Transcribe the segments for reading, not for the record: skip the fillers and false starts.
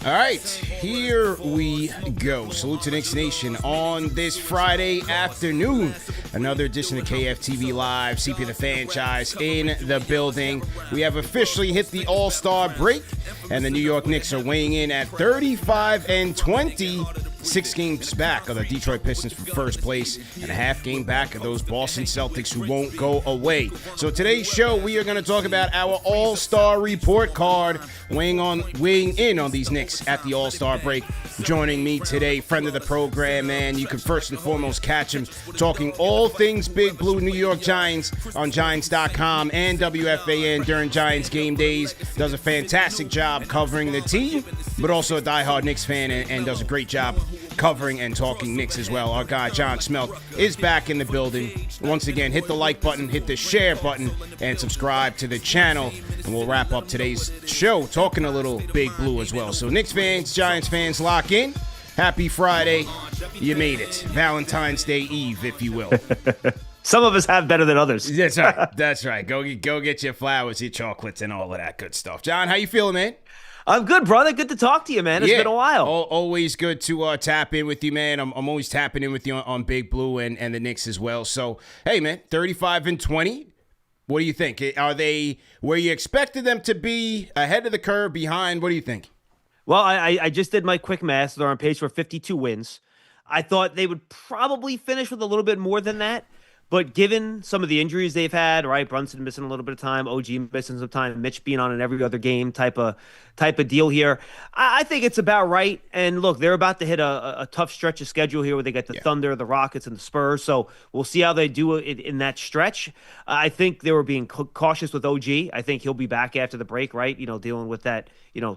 All right, here we go. Salute to Knicks Nation on this Friday afternoon. Another edition of KFTV Live, CP The Fanchise in the building. We have officially hit the All-Star break, and the New York Knicks are weighing in at 35-20. 6 games back of the Detroit Pistons for first place and a half game back of those Boston Celtics who won't go away. So today's show, we are going to talk about our All-Star report card, weighing in on these Knicks at the All-Star break. Joining me today, friend of the program, man. You can first and foremost catch him talking all things Big Blue New York Giants on Giants.com and WFAN during Giants game days. Does a fantastic job covering the team, but also a diehard Knicks fan and does a great job covering and talking Knicks as well. Our guy, John Schmeelk, is back in the building. Once again, hit the like button, hit the share button, and subscribe to the channel. And we'll wrap up today's show talking a little Big Blue as well. So Knicks fans, Giants fans, lock in. Happy Friday. You made it. Valentine's Day Eve, if you will. Some of us have better than others. That's right. That's right. Go get your flowers, your chocolates, and all of that good stuff. John, how you feeling, man? I'm good, brother. Good to talk to you, man. It's been a while. Always good to tap in with you, man. I'm always tapping in with you on Big Blue and the Knicks as well. So, hey, man, 35-20. What do you think? Are they where you expected them to be, ahead of the curve, behind? What do you think? Well, I just did my quick math. They're on pace for 52 wins. I thought they would probably finish with a little bit more than that. But given some of the injuries they've had, right, Brunson missing a little bit of time, OG missing some time, Mitch being on an every other game type of deal here, I think it's about right. And look, they're about to hit a tough stretch of schedule here where they get the Thunder, the Rockets, and the Spurs. So we'll see how they do it in that stretch. I think they were being cautious with OG. I think he'll be back after the break, right? Dealing with that,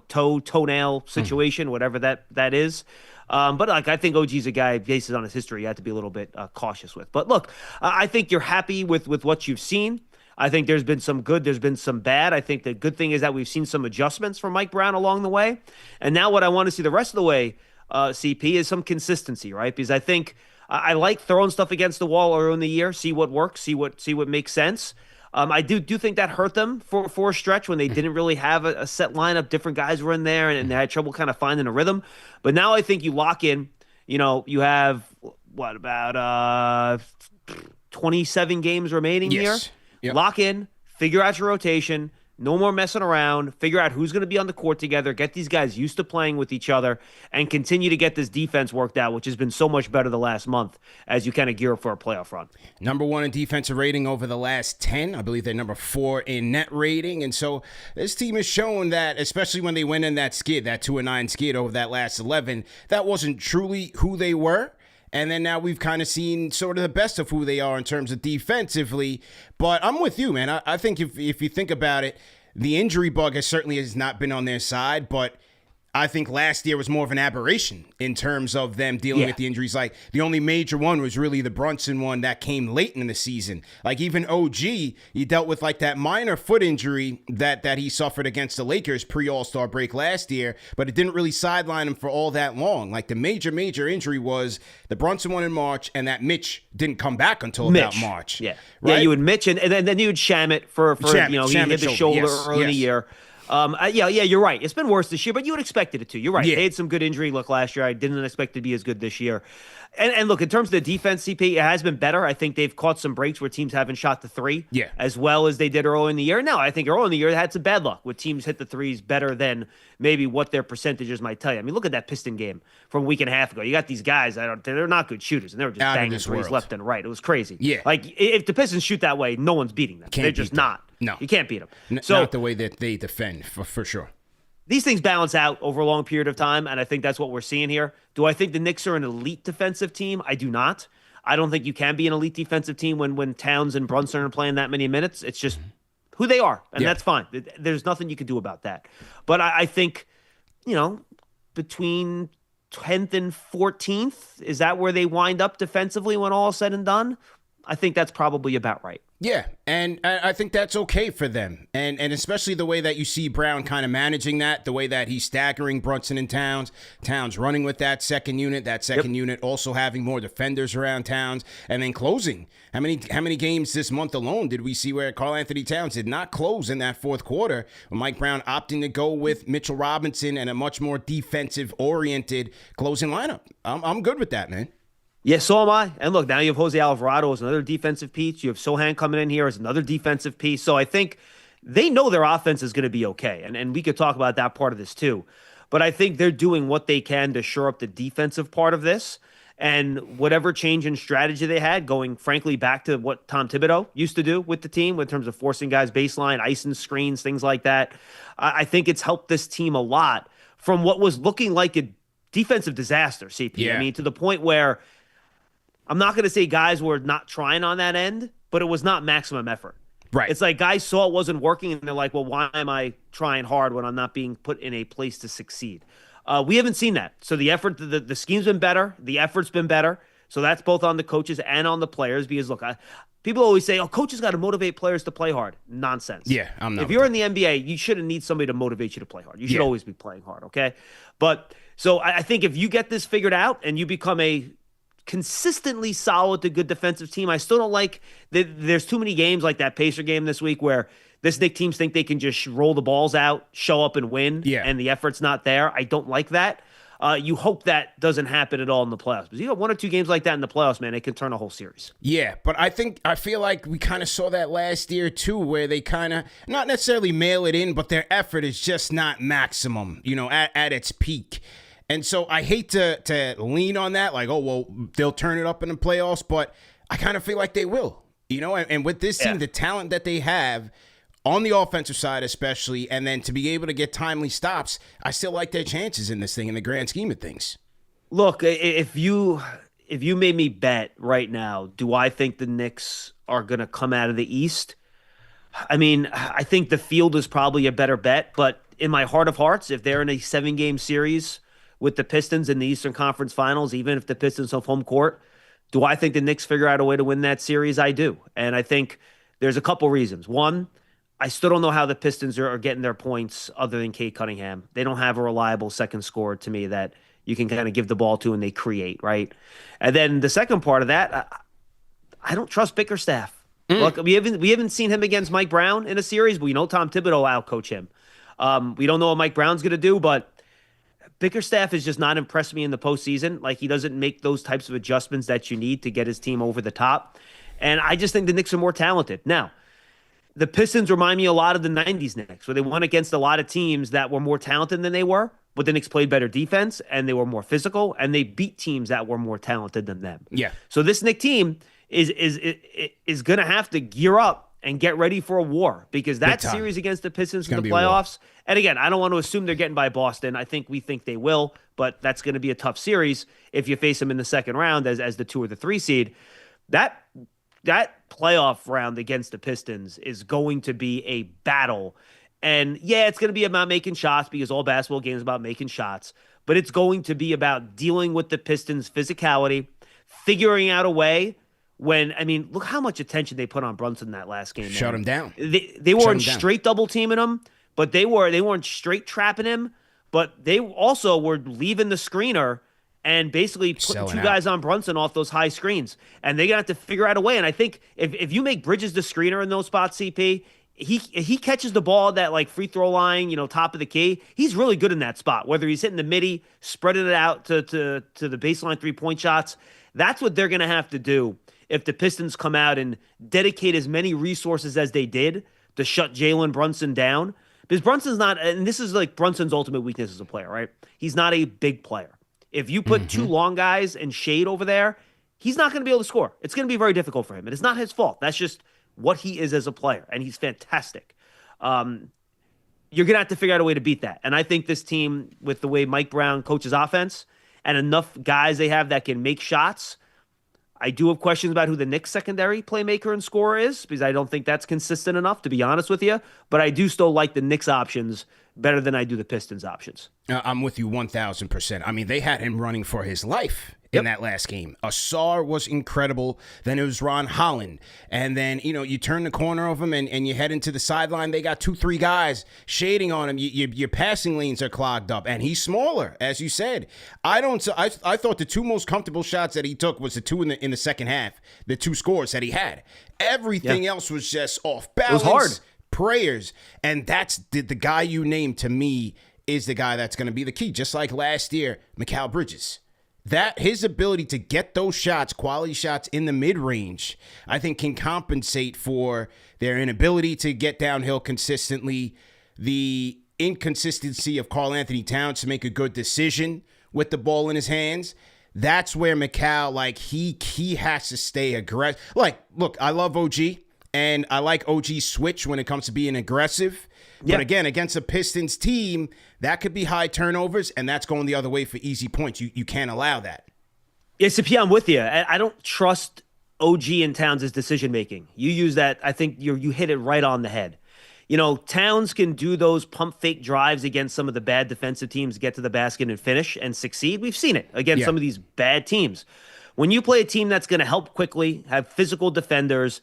toenail situation, whatever that is. But I think OG's a guy based on his history you have to be a little bit cautious with. But look, I think you're happy with what you've seen. I think there's been some good, there's been some bad. I think the good thing is that we've seen some adjustments from Mike Brown along the way. And now what I want to see the rest of the way, CP, is some consistency, right? Because I think I like throwing stuff against the wall early in the year, see what works, see what makes sense. I do think that hurt them for a stretch when they didn't really have a set lineup. Different guys were in there, and they had trouble kind of finding a rhythm. But now I think you lock in. You have, about 27 games remaining here? Yep. Lock in, figure out your rotation. No more messing around. Figure out who's going to be on the court together. Get these guys used to playing with each other and continue to get this defense worked out, which has been so much better the last month as you kind of gear up for a playoff run. Number 1 in defensive rating over the last 10. I believe they're number 4 in net rating. And so this team has shown that, especially when they went in that skid, that 2-9 skid over that last 11, that wasn't truly who they were. And then now we've kind of seen sort of the best of who they are in terms of defensively. But I'm with you, man. I think if you think about it, the injury bug has not been on their side, but I think last year was more of an aberration in terms of them dealing with the injuries. Like, the only major one was really the Brunson one that came late in the season. Like, even OG, he dealt with like that minor foot injury that he suffered against the Lakers pre-All-Star break last year, but it didn't really sideline him for all that long. Like, the major injury was the Brunson one in March, and that Mitch didn't come back until about March. Yeah, right? Yeah, you would Mitch, and then you would Shamet for he hit the shoulder early in the year. You're right. It's been worse this year, but you would expect it to. You're right. Yeah. They had some good injury luck last year. I didn't expect it to be as good this year. And look, in terms of the defense, CP, it has been better. I think they've caught some breaks where teams haven't shot the three as well as they did early in the year. Now, I think early in the year they had some bad luck with teams hit the threes better than maybe what their percentages might tell you. I mean, look at that Piston game from a week and a half ago. You got these guys, they're not good shooters, and they were just banging threes left and right. It was crazy. Yeah. Like, if the Pistons shoot that way, no one's beating them. They're just not. No. You can't beat them. Not the way that they defend, for sure. These things balance out over a long period of time, and I think that's what we're seeing here. Do I think the Knicks are an elite defensive team? I do not. I don't think you can be an elite defensive team when Towns and Brunson are playing that many minutes. It's just who they are, and that's fine. There's nothing you can do about that. But I think, between 10th and 14th, is that where they wind up defensively when all is said and done? I think that's probably about right. Yeah, and I think that's okay for them. And especially the way that you see Brown kind of managing that, the way that he's staggering Brunson and Towns running with that second unit also having more defenders around Towns, and then closing. How many games this month alone did we see where Karl Anthony Towns did not close in that fourth quarter, with Mike Brown opting to go with Mitchell Robinson and a much more defensive-oriented closing lineup? I'm good with that, man. Yeah, so am I. And look, now you have Jose Alvarado as another defensive piece. You have Sohan coming in here as another defensive piece. So I think they know their offense is going to be okay. And we could talk about that part of this too. But I think they're doing what they can to shore up the defensive part of this. And whatever change in strategy they had, going frankly back to what Tom Thibodeau used to do with the team in terms of forcing guys baseline, icing screens, things like that. I think it's helped this team a lot from what was looking like a defensive disaster, CP. Yeah. I mean, to the point where I'm not going to say guys were not trying on that end, but it was not maximum effort. Right. It's like guys saw it wasn't working, and they're like, well, why am I trying hard when I'm not being put in a place to succeed? We haven't seen that. So the effort, the scheme's been better. The effort's been better. So that's both on the coaches and on the players because, look, people always say, oh, coaches got to motivate players to play hard. Nonsense. Yeah, I'm not. If you're in the NBA, you shouldn't need somebody to motivate you to play hard. You should always be playing hard, okay? But so I think if you get this figured out and you become a consistently solid to good defensive team. I still don't like that there's too many games like that Pacer game this week where this Knicks teams think they can just roll the balls out, show up and win, and the effort's not there. I don't like that. You hope that doesn't happen at all in the playoffs. Because you got one or two games like that in the playoffs, man, it can turn a whole series. Yeah, but I feel like we kind of saw that last year too, where they kind of not necessarily mail it in, but their effort is just not maximum, at its peak. And so I hate to lean on that, like, oh, well, they'll turn it up in the playoffs, but I kind of feel like they will, and with this team, the talent that they have on the offensive side especially, and then to be able to get timely stops, I still like their chances in this thing in the grand scheme of things. Look, if you made me bet right now, do I think the Knicks are going to come out of the East? I mean, I think the field is probably a better bet, but in my heart of hearts, if they're in a 7-game series with the Pistons in the Eastern Conference Finals, even if the Pistons have home court, do I think the Knicks figure out a way to win that series? I do. And I think there's a couple reasons. One, I still don't know how the Pistons are getting their points other than Cade Cunningham. They don't have a reliable second scorer to me that you can kind of give the ball to and they create, right? And then the second part of that, I don't trust Bickerstaff. Look, we haven't seen him against Mike Brown in a series, but we know Tom Thibodeau outcoach him. We don't know what Mike Brown's going to do, but Bickerstaff has just not impressed me in the postseason. Like, he doesn't make those types of adjustments that you need to get his team over the top. And I just think the Knicks are more talented. Now, the Pistons remind me a lot of the 90s Knicks, where they won against a lot of teams that were more talented than they were, but the Knicks played better defense, and they were more physical, and they beat teams that were more talented than them. Yeah. So this Knicks team is going to have to gear up and get ready for a war, because that series against the Pistons in the playoffs, and again, I don't want to assume they're getting by Boston. We think they will, but that's going to be a tough series if you face them in the second round as the 2 or the 3 seed. That playoff round against the Pistons is going to be a battle. And yeah, it's going to be about making shots because all basketball games are about making shots, but it's going to be about dealing with the Pistons' physicality, figuring out a way. Look how much attention they put on Brunson that last game. Shut him down. They weren't straight double teaming him, but they weren't straight trapping him, but they also were leaving the screener and basically putting two guys on Brunson off those high screens. And they're going to have to figure out a way. And I think if you make Bridges the screener in those spots, CP, he catches the ball at that free throw line, top of the key. He's really good in that spot, whether he's hitting the midi, spreading it out to the baseline 3-point shots. That's what they're going to have to do if the Pistons come out and dedicate as many resources as they did to shut Jalen Brunson down. Because Brunson's not, and this is Brunson's ultimate weakness as a player, right? He's not a big player. If you put 2 long guys and Shade over there, he's not going to be able to score. It's going to be very difficult for him. And it's not his fault. That's just what he is as a player. And he's fantastic. You're going to have to figure out a way to beat that. And I think this team, with the way Mike Brown coaches offense and enough guys they have that can make shots, I do have questions about who the Knicks secondary playmaker and scorer is, because I don't think that's consistent enough, to be honest with you. But I do still like the Knicks options better than I do the Pistons options. I'm with you 1,000%. I mean, they had him running for his life in that last game. Asar was incredible. Then it was Ron Holland. And then, you turn the corner of him and you head into the sideline. They got 2-3 guys shading on him. Your passing lanes are clogged up. And he's smaller, as you said. I thought the two most comfortable shots that he took was the two in the second half, the two scores that he had. Everything else was just off balance. It was hard. Prayers. And that's the guy you named, to me, is the guy that's going to be the key. Just like last year, Mikal Bridges. That his ability to get those shots, quality shots in the mid-range, I think can compensate for their inability to get downhill consistently, the inconsistency of Karl Anthony Towns to make a good decision with the ball in his hands. That's where Mikal, he has to stay aggressive. Look, I love OG, and I like OG's switch when it comes to being aggressive. But again, against a Pistons team, that could be high turnovers, and that's going the other way for easy points. You can't allow that. Yeah, CP, I'm with you. I don't trust OG and Towns' decision-making. You use that, I think you hit it right on the head. Towns can do those pump fake drives against some of the bad defensive teams, get to the basket and finish and succeed. We've seen it against some of these bad teams. When you play a team that's going to help quickly, have physical defenders,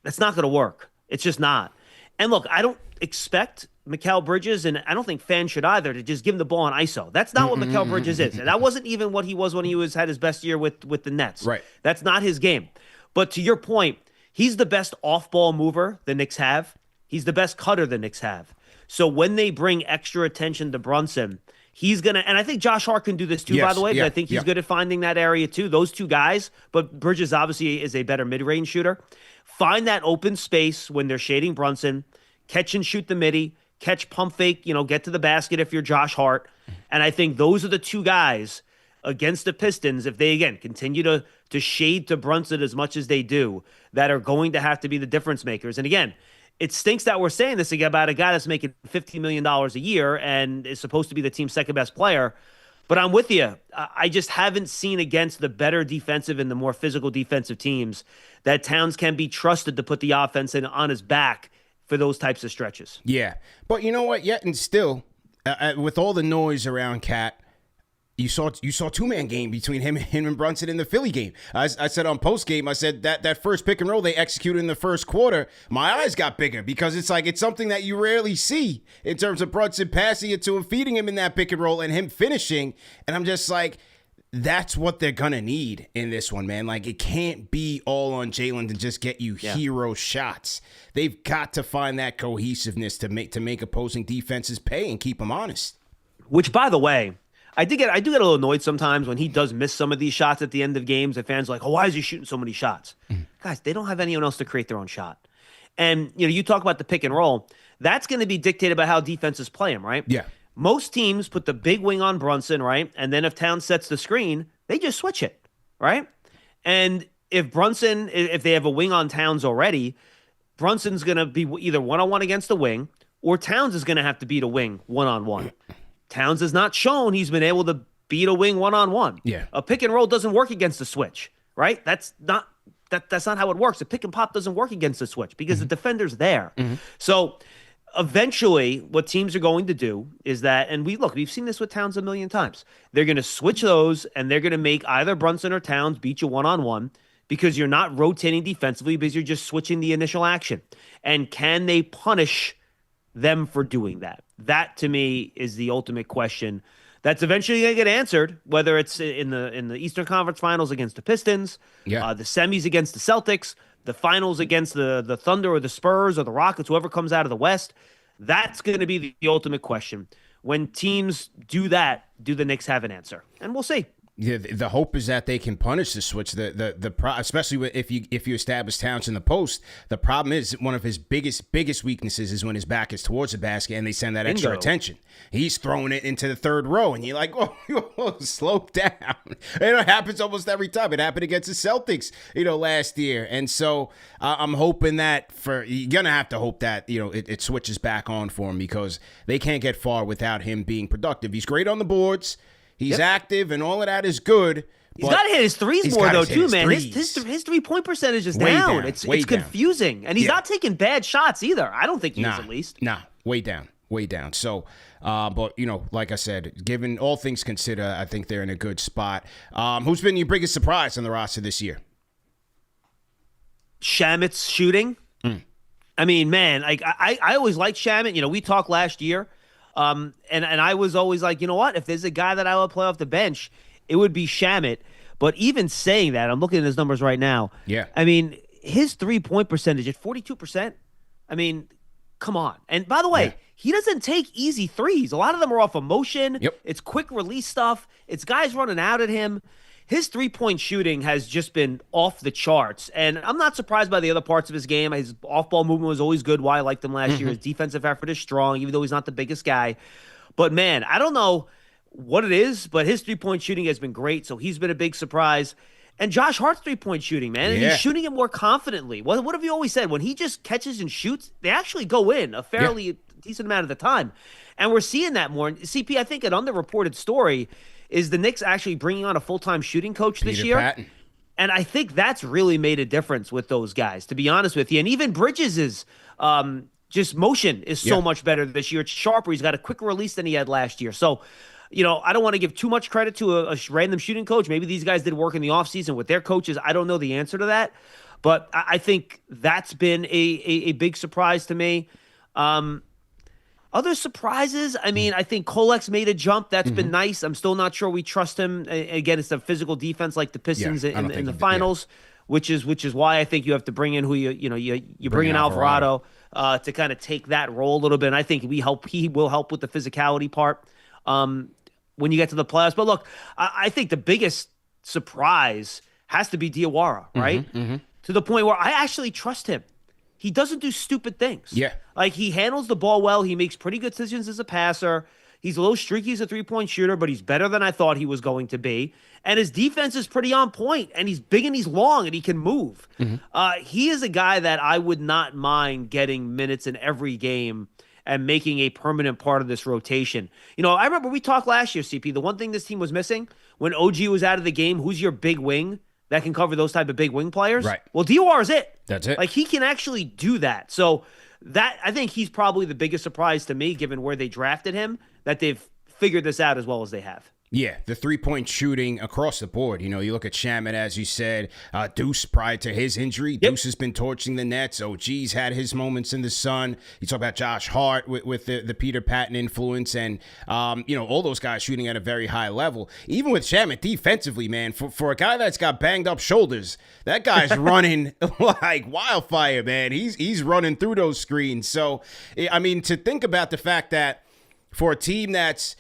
that's not going to work. It's just not. And look, I don't expect Mikal Bridges, and I don't think fans should either, to just give him the ball on ISO. That's not what Mikal Bridges is. And that wasn't even what he was when he had his best year with the Nets. Right. That's not his game. But to your point, he's the best off-ball mover the Knicks have. He's the best cutter the Knicks have. So when they bring extra attention to Brunson, he's going to – and I think Josh Hart can do this too, by the way. But I think he's good at finding that area too, those two guys. But Bridges obviously is a better mid-range shooter. Find that open space when they're shading Brunson, catch and shoot the midi, catch pump fake, get to the basket if you're Josh Hart. And I think those are the two guys against the Pistons, if they, again, continue to shade to Brunson as much as they do, that are going to have to be the difference makers. And again, it stinks that we're saying this again about a guy that's making $50 million a year and is supposed to be the team's second best player. But I'm with you. I just haven't seen against the better defensive and the more physical defensive teams that Towns can be trusted to put the offense on his back for those types of stretches. Yeah. But you know what? Yet and still, with all the noise around Cat, you saw two-man game between him and Brunson in the Philly game. I said on post-game, I said that first pick and roll they executed in the first quarter, my eyes got bigger because it's something that you rarely see in terms of Brunson passing it to him, feeding him in that pick and roll, and him finishing. And I'm just like, that's what they're going to need in this one, man. It can't be all on Jalen to just get you hero shots. They've got to find that cohesiveness to make opposing defenses pay and keep them honest. Which, by the way, I do get a little annoyed sometimes when he does miss some of these shots at the end of games, and fans are like, oh, why is he shooting so many shots? Guys, they don't have anyone else to create their own shot. And, you talk about the pick and roll. That's going to be dictated by how defenses play him, right? Yeah. Most teams put the big wing on Brunson, right? And then if Towns sets the screen, they just switch it, right? And if they have a wing on Towns already, Brunson's going to be either one-on-one against the wing, or Towns is going to have to beat a wing one-on-one. Towns has not shown he's been able to beat a wing one-on-one. Yeah. A pick and roll doesn't work against a switch, right? That's not how it works. A pick and pop doesn't work against a switch because the defender's there. So eventually what teams are going to do is that, and we've seen this with Towns a million times. They're going to switch those, and they're going to make either Brunson or Towns beat you one-on-one because you're not rotating defensively because you're just switching the initial action. And can they punish them for doing that? That, to me, is the ultimate question that's eventually going to get answered, whether it's in the Eastern Conference Finals against the Pistons, the semis against the Celtics, the finals against the Thunder or the Spurs or the Rockets, whoever comes out of the West. That's going to be the ultimate question. When teams do that, do the Knicks have an answer? And we'll see. Yeah, the hope is that they can punish the switch. Especially if you establish Towns in the post. The problem is one of his biggest weaknesses is when his back is towards the basket and they send that extra attention. He's throwing it into the third row, and you're like, whoa, slow down. It happens almost every time. It happened against the Celtics, last year. And so I'm hoping that you're gonna have to hope that it switches back on for him because they can't get far without him being productive. He's great on the boards. He's active, and all of that is good. He's got to hit his threes more, though, too, man. His three-point percentage is down. It's confusing. And he's not taking bad shots either. I don't think he is, at least. Nah, way down. way down. So, but like I said, given all things considered, I think they're in a good spot. Who's been your biggest surprise on the roster this year? Shamet's shooting. I mean, man, like I always liked Shamet. We talked last year, and I was always like, you know what? If there's a guy that I would play off the bench, it would be Shamet. But even saying that, I'm looking at his numbers right now. Yeah. I mean, his 3-point percentage at 42%. I mean, come on. And by the way, he doesn't take easy threes. A lot of them are off of motion. Yep. It's quick release stuff. It's guys running out at him. His 3-point shooting has just been off the charts. And I'm not surprised by the other parts of his game. His off-ball movement was always good. Why I liked him last year. His defensive effort is strong, even though he's not the biggest guy. But, man, I don't know what it is, but his 3-point shooting has been great. So he's been a big surprise. And Josh Hart's 3-point shooting, man. And he's shooting it more confidently. What have you always said? When he just catches and shoots, they actually go in a fairly decent amount of the time. And we're seeing that more. And CP, I think an underreported story is the Knicks actually bringing on a full-time shooting coach this year. Patton. And I think that's really made a difference with those guys, to be honest with you. And even Bridges' just motion is so much better this year. It's sharper. He's got a quicker release than he had last year. So, I don't want to give too much credit to a random shooting coach. Maybe these guys did work in the offseason with their coaches. I don't know the answer to that. But I think that's been a big surprise to me. Other surprises, I mean, I think Kolek's made a jump. That's been nice. I'm still not sure we trust him. Again, it's a physical defense like the Pistons in the finals, which is why I think you have to bring in you bring in Alvarado to kind of take that role a little bit. And I think he will help with the physicality part when you get to the playoffs. But look, I think the biggest surprise has to be Dawara, right? To the point where I actually trust him. He doesn't do stupid things. Yeah. Like, he handles the ball well. He makes pretty good decisions as a passer. He's a little streaky as a 3-point shooter, but he's better than I thought he was going to be. And his defense is pretty on point, and he's big and he's long and he can move. He is a guy that I would not mind getting minutes in every game and making a permanent part of this rotation. I remember we talked last year, CP, the one thing this team was missing when OG was out of the game, who's your big wing that can cover those type of big wing players? Right. Well, Dawara is it. That's it. Like, he can actually do that. So that, I think he's probably the biggest surprise to me, given where they drafted him, that they've figured this out as well as they have. Yeah, the 3-point shooting across the board. You look at Shamet, as you said, Deuce prior to his injury. Deuce has been torching the Nets. OG's had his moments in the sun. You talk about Josh Hart with the Peter Patton influence, and all those guys shooting at a very high level. Even with Shamet defensively, man, for a guy that's got banged up shoulders, that guy's running like wildfire, man. He's running through those screens. So, I mean, to think about the fact that for a team that's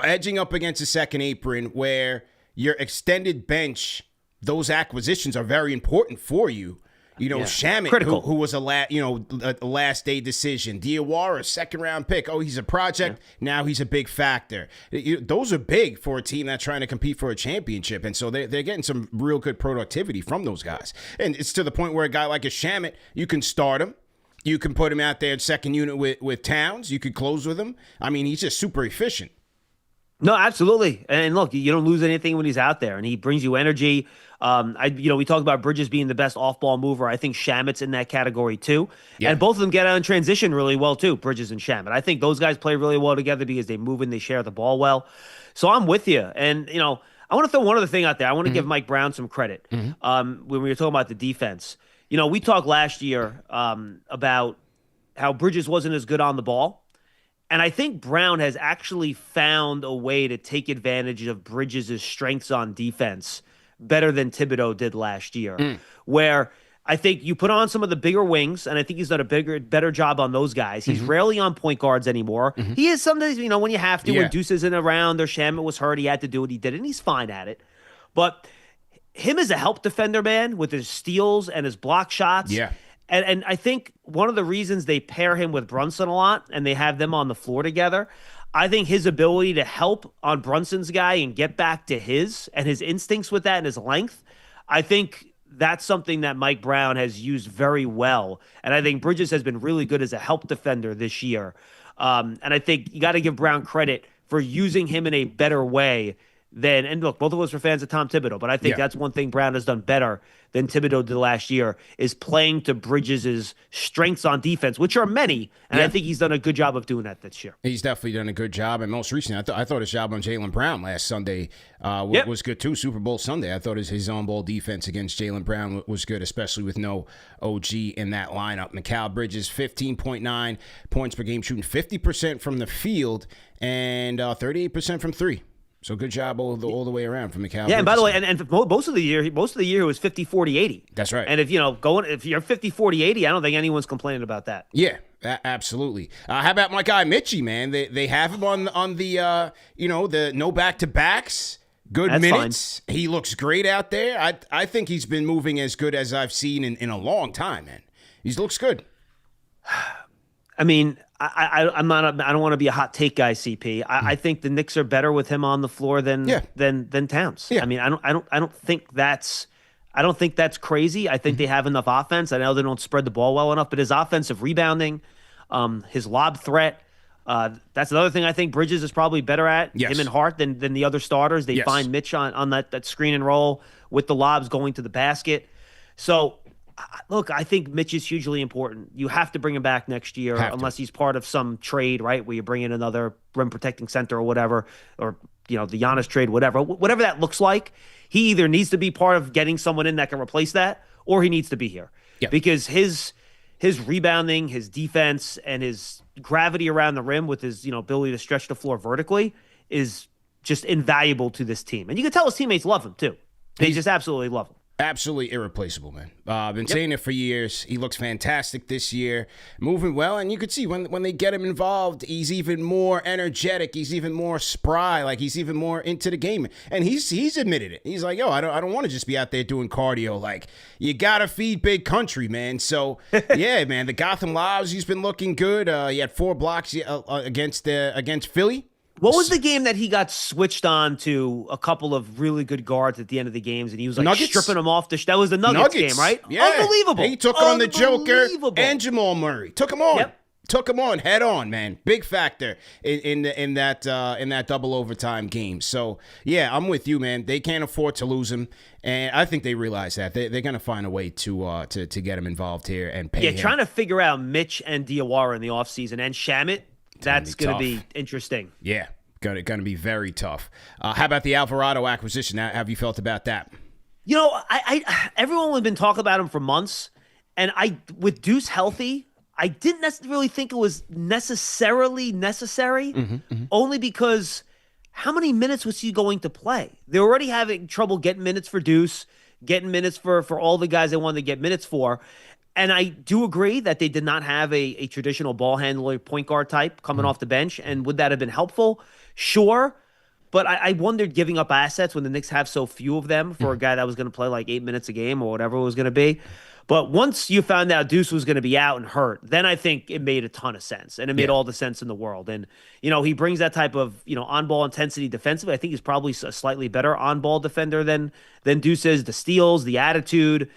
edging up against the second apron, where your extended bench, those acquisitions are very important for you. Shamet, who was a last day decision. Dawara, second round pick. Oh, he's a project. Now he's a big factor. Those are big for a team that's trying to compete for a championship. And so they're getting some real good productivity from those guys. And it's to the point where a guy like a Shamet, you can start him. You can put him out there in second unit with Towns. You could close with him. I mean, he's just super efficient. No, absolutely. And look, you don't lose anything when he's out there, and he brings you energy. We talked about Bridges being the best off-ball mover. I think Shamet's in that category too. Yeah. And both of them get out in transition really well too, Bridges and Shamet. I think those guys play really well together because they move and they share the ball well. So I'm with you. And, I want to throw one other thing out there. I want to give Mike Brown some credit when we were talking about the defense. We talked last year about how Bridges wasn't as good on the ball. And I think Brown has actually found a way to take advantage of Bridges' strengths on defense better than Thibodeau did last year, where I think you put on some of the bigger wings, and I think he's done a better job on those guys. He's rarely on point guards anymore. He is sometimes, when you have to, when Deuce isn't around or Shamet was hurt, he had to do what he did, and he's fine at it. But him as a help defender, man, with his steals and his block shots. Yeah. And I think one of the reasons they pair him with Brunson a lot and they have them on the floor together, I think his ability to help on Brunson's guy and get back to his and his instincts with that and his length, I think that's something that Mike Brown has used very well. And I think Bridges has been really good as a help defender this year. And I think you got to give Brown credit for using him in a better way than, and look, both of us are fans of Tom Thibodeau, but I think that's one thing Brown has done better than Thibodeau did last year is playing to Bridges' strengths on defense, which are many, and I think he's done a good job of doing that this year. He's definitely done a good job, and most recently, I thought his job on Jaylen Brown last Sunday was good too. Super Bowl Sunday, I thought his on-ball defense against Jaylen Brown was good, especially with no OG in that lineup. Mikal Bridges, 15.9 points per game, shooting 50% from the field and 38% from three. So good job all the way around from Mikal. Yeah, and by the way, and most of the year it was 50-40-80. That's right. And if you're 50-40-80, I don't think anyone's complaining about that. Yeah, absolutely. How about my guy Mitchie, man? They have him on the the no back-to-backs. Good That's minutes. fine. He looks great out there. I think he's been moving as good as I've seen in a long time, man. He looks good. I mean, I'm not. I don't want to be a hot take guy, CP. I think the Knicks are better with him on the floor than Towns. Yeah. I mean, I don't think that's crazy. I think they have enough offense. I know they don't spread the ball well enough, but his offensive rebounding, his lob threat, that's another thing I think Bridges is probably better at. Yes. Him and Hart than the other starters. They find Mitch on that screen and roll with the lobs going to the basket. So. Look, I think Mitch is hugely important. You have to bring him back next year unless he's part of some trade, right, where you bring in another rim protecting center or whatever, or the Giannis trade, whatever that looks like. He either needs to be part of getting someone in that can replace that, or he needs to be here because his rebounding, his defense, and his gravity around the rim with his ability to stretch the floor vertically is just invaluable to this team. And you can tell his teammates love him too. They just absolutely love him. Absolutely irreplaceable, man. I've been saying it for years. He looks fantastic this year, moving well, and you could see when they get him involved, he's even more energetic. He's even more spry. Like he's even more into the game, and he's admitted it. He's like, yo, I don't want to just be out there doing cardio. Like you gotta feed big country, man. So yeah, man, the Gotham Lives, he's been looking good. He had 4 blocks against Philly. What was the game that he got switched on to a couple of really good guards at the end of the games, and he was like stripping them off that was the Nuggets game, right? Yeah. Unbelievable. He took on the Joker and Jamal Murray. Took him on. Yep. Took him on head on, man. Big factor in that double overtime game. So yeah, I'm with you, man. They can't afford to lose him, and I think they realize that they're gonna find a way to get him involved here and pay him. Yeah, trying to figure out Mitch and Dawara in the offseason and Shamet. That's going to be interesting. Yeah, going to be very tough. How about the Alvarado acquisition? How have you felt about that? Everyone has been talking about him for months, and with Deuce healthy, I didn't necessarily think it was necessarily necessary, only because how many minutes was he going to play? They're already having trouble getting minutes for Deuce, getting minutes for all the guys they wanted to get minutes for. And I do agree that they did not have a traditional ball handler point guard type coming off the bench. And would that have been helpful? Sure. But I wondered giving up assets when the Knicks have so few of them for a guy that was going to play like 8 minutes a game or whatever it was going to be. But once you found out Deuce was going to be out and hurt, then I think it made a ton of sense. And it made all the sense in the world. And, he brings that type of, on-ball intensity defensively. I think he's probably a slightly better on-ball defender than Deuce is. The steals, the attitude.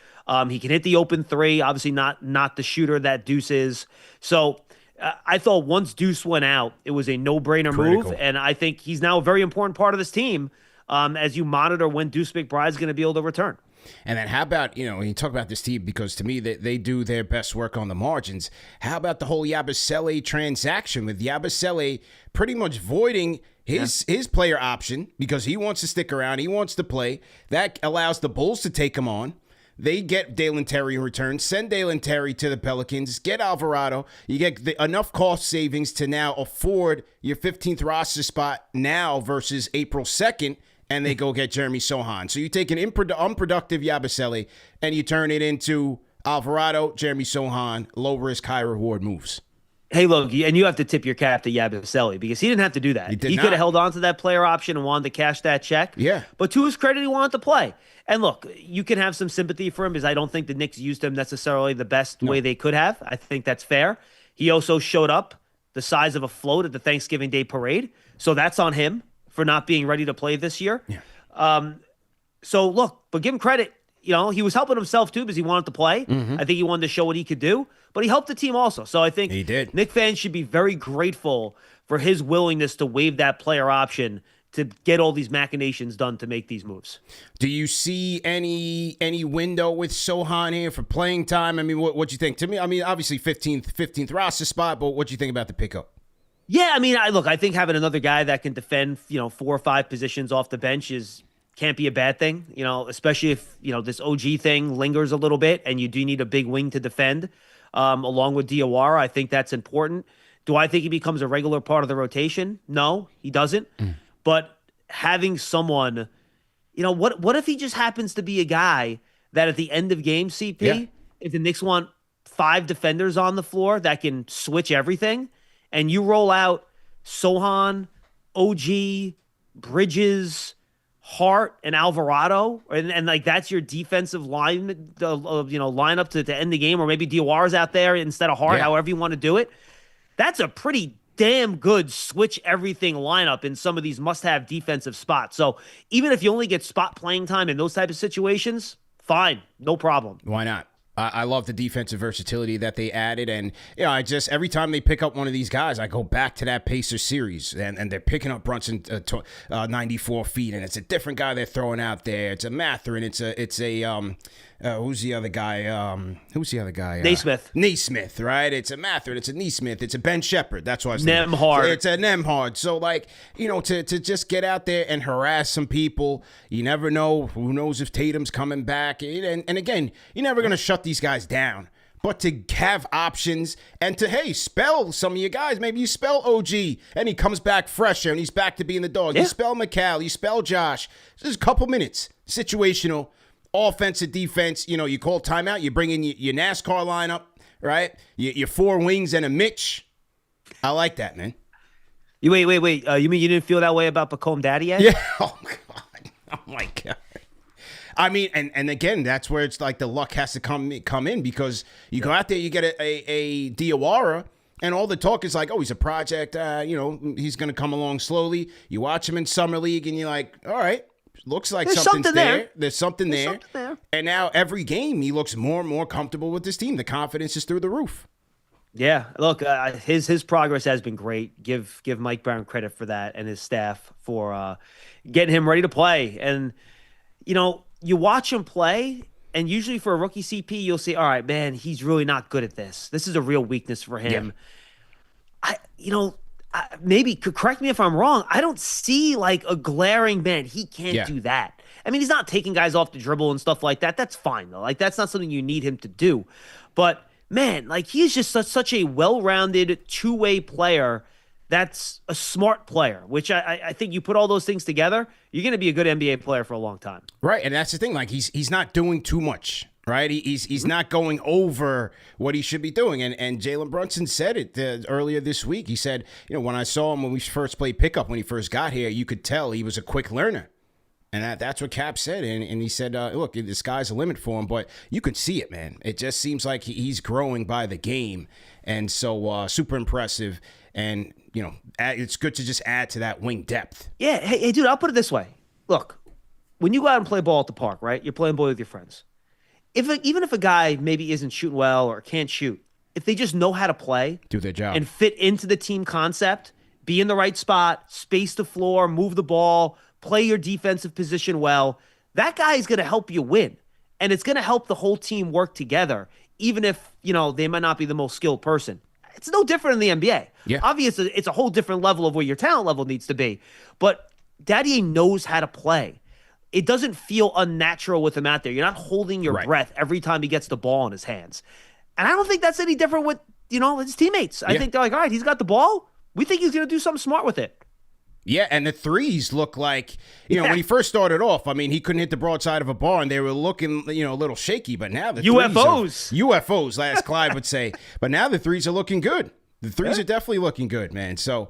He can hit the open three, obviously not the shooter that Deuce is. So I thought once Deuce went out, it was a no-brainer move, and I think he's now a very important part of this team as you monitor when Deuce McBride is going to be able to return. And then how about, when you talk about this team, because to me, they do their best work on the margins, how about the whole Yabusele transaction with Yabusele pretty much voiding his player option because he wants to stick around, he wants to play. That allows the Bulls to take him on. They get Dalen Terry in return, send Dalen Terry to the Pelicans, get Alvarado. You get enough cost savings to now afford your 15th roster spot now versus April 2nd, and they go get Jeremy Sohan. So you take an unproductive Yabusele and you turn it into Alvarado, Jeremy Sohan, low-risk, high-reward moves. Hey, look, and you have to tip your cap to Yabusele because he didn't have to do that. He could have held on to that player option and wanted to cash that check. Yeah. But to his credit, he wanted to play. And look, you can have some sympathy for him because I don't think the Knicks used him necessarily the best way they could have. I think that's fair. He also showed up the size of a float at the Thanksgiving Day parade. So that's on him for not being ready to play this year. Yeah. So look, but give him credit. He was helping himself too because he wanted to play. I think he wanted to show what he could do, but he helped the team also. So I think he did. Knicks fans should be very grateful for his willingness to waive that player option to get all these machinations done to make these moves. Do you see any window with Sohan here for playing time? I mean, what you think? To me, I mean, obviously 15th roster spot, but what do you think about the pickup? Yeah, I mean, I think having another guy that can defend, 4 or 5 positions off the bench can't be a bad thing, especially if, this OG thing lingers a little bit and you do need a big wing to defend, along with Dawara. I think that's important. Do I think he becomes a regular part of the rotation? No, he doesn't. But having someone, what if he just happens to be a guy that at the end of game, CP, if the Knicks want 5 defenders on the floor that can switch everything, and you roll out Sohan, OG, Bridges, Hart, and Alvarado, and like that's your defensive line, lineup to end the game, or maybe Dawara's out there instead of Hart, however you want to do it. That's a pretty damn good switch everything lineup in some of these must-have defensive spots. So even if you only get spot playing time in those type of situations, fine, no problem. Why not? I love the defensive versatility that they added, and every time they pick up one of these guys, I go back to that Pacers series, and they're picking up Brunson 94 feet, and it's a different guy they're throwing out there. It's a Mather, and it's a who's the other guy? Naismith. Naismith, right? It's a Mather, it's a Naismith, it's a Ben Shepherd. That's what I was Nembhard. It's a Nembhard. So, to just get out there and harass some people, you never know. Who knows if Tatum's coming back? And again, you're never going to shut these guys down. But to have options and to, spell some of your guys. Maybe you spell OG and he comes back fresher and he's back to being the dog. Yeah. You spell McCall, you spell Josh. Just a couple minutes. Situational. Offensive, defense, you call timeout, you bring in your NASCAR lineup, right? Your 4 wings and a Mitch. I like that, man. Wait. You mean you didn't feel that way about Pacome Daddy yet? Yeah. Oh, God. Oh, my God. I mean, and again, that's where it's like the luck has to come in because you go out there, you get a Dawara, and all the talk is like, oh, he's a project, he's going to come along slowly. You watch him in Summer League, and you're like, all right. Looks like something's there. There's something there. And now every game he looks more and more comfortable with this team. The confidence is through the roof. Yeah, look, his progress has been great. Give Mike Brown credit for that and his staff for getting him ready to play. And you watch him play, and usually for a rookie CP, you'll say, all right, man, he's really not good at this. This is a real weakness for him. Yeah. Maybe correct me if I'm wrong. I don't see like a glaring man. He can't do that. I mean, he's not taking guys off the dribble and stuff like that. That's fine though. Like that's not something you need him to do. But man, like he's just such a well-rounded 2-way player. That's a smart player, which I think you put all those things together, you're going to be a good NBA player for a long time. Right, and that's the thing. Like he's not doing too much. Right, he's not going over what he should be doing, and Jalen Brunson said it earlier this week. He said, when I saw him when we first played pickup when he first got here, you could tell he was a quick learner, and that's what Cap said. And he said, look, the sky's the limit for him, but you could see it, man. It just seems like he's growing by the game, and so super impressive. And it's good to just add to that wing depth. Yeah, hey, dude, I'll put it this way: look, when you go out and play ball at the park, right? You're playing ball with your friends. Even if a guy maybe isn't shooting well or can't shoot, if they just know how to play, do their job, and fit into the team concept, be in the right spot, space the floor, move the ball, play your defensive position well, that guy is going to help you win. And it's going to help the whole team work together, even if, they might not be the most skilled person. It's no different in the NBA. Yeah. Obviously, it's a whole different level of where your talent level needs to be. But Daddy knows how to play. It doesn't feel unnatural with him out there. You're not holding your breath every time he gets the ball in his hands. And I don't think that's any different with, his teammates. I think they're like, all right, he's got the ball. We think he's going to do something smart with it. Yeah, and the threes look like, when he first started off, I mean, he couldn't hit the broadside of a bar, and they were looking, a little shaky. But now the UFOs. UFOs, as Clyde would say. But now the threes are looking good. The threes are definitely looking good, man. So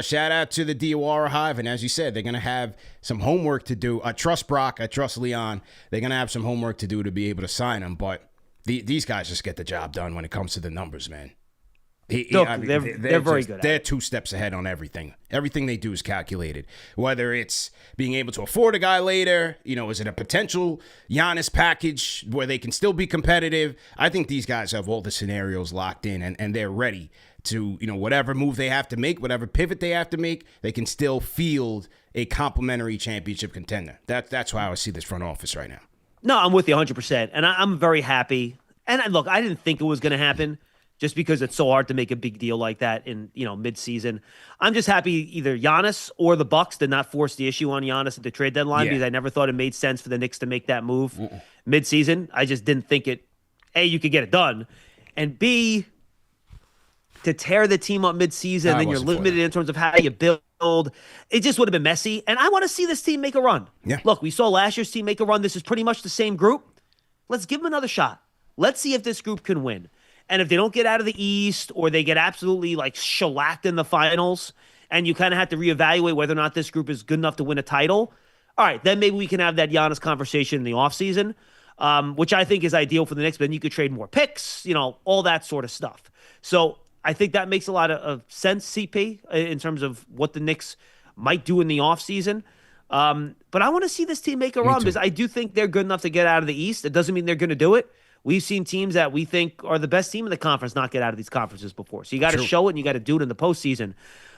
shout out to the Dawara Hive. And as you said, they're going to have some homework to do. I trust Brock. I trust Leon. They're going to have some homework to do to be able to sign him. But these guys just get the job done when it comes to the numbers, man. Look, I mean, they're very good at They're it. 2 steps ahead on everything. Everything they do is calculated. Whether it's being able to afford a guy later, is it a potential Giannis package where they can still be competitive? I think these guys have all the scenarios locked in, and they're ready to, whatever move they have to make, whatever pivot they have to make, they can still field a complimentary championship contender. That's how I see this front office right now. No, I'm with you 100%. And I'm very happy. And look, I didn't think it was going to happen just because it's so hard to make a big deal like that in, mid-season. I'm just happy either Giannis or the Bucks did not force the issue on Giannis at the trade deadline because I never thought it made sense for the Knicks to make that move mid-season. I just didn't think A, you could get it done, and B, to tear the team up mid-season, then you're limited in terms of how you build. It just would have been messy. And I want to see this team make a run. Yeah. Look, we saw last year's team make a run. This is pretty much the same group. Let's give them another shot. Let's see if this group can win. And if they don't get out of the East or they get absolutely shellacked in the finals and you kind of have to reevaluate whether or not this group is good enough to win a title, all right, then maybe we can have that Giannis conversation in the offseason, which I think is ideal for the Knicks. But then you could trade more picks, all that sort of stuff. So I think that makes a lot of sense, CP, in terms of what the Knicks might do in the offseason. But I want to see this team make a run because I do think they're good enough to get out of the East. It doesn't mean they're going to do it. We've seen teams that we think are the best team in the conference not get out of these conferences before. So you got to show it and you got to do it in the postseason.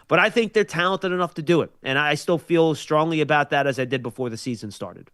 But I think they're talented enough to do it. And I still feel strongly about that as I did before the season started.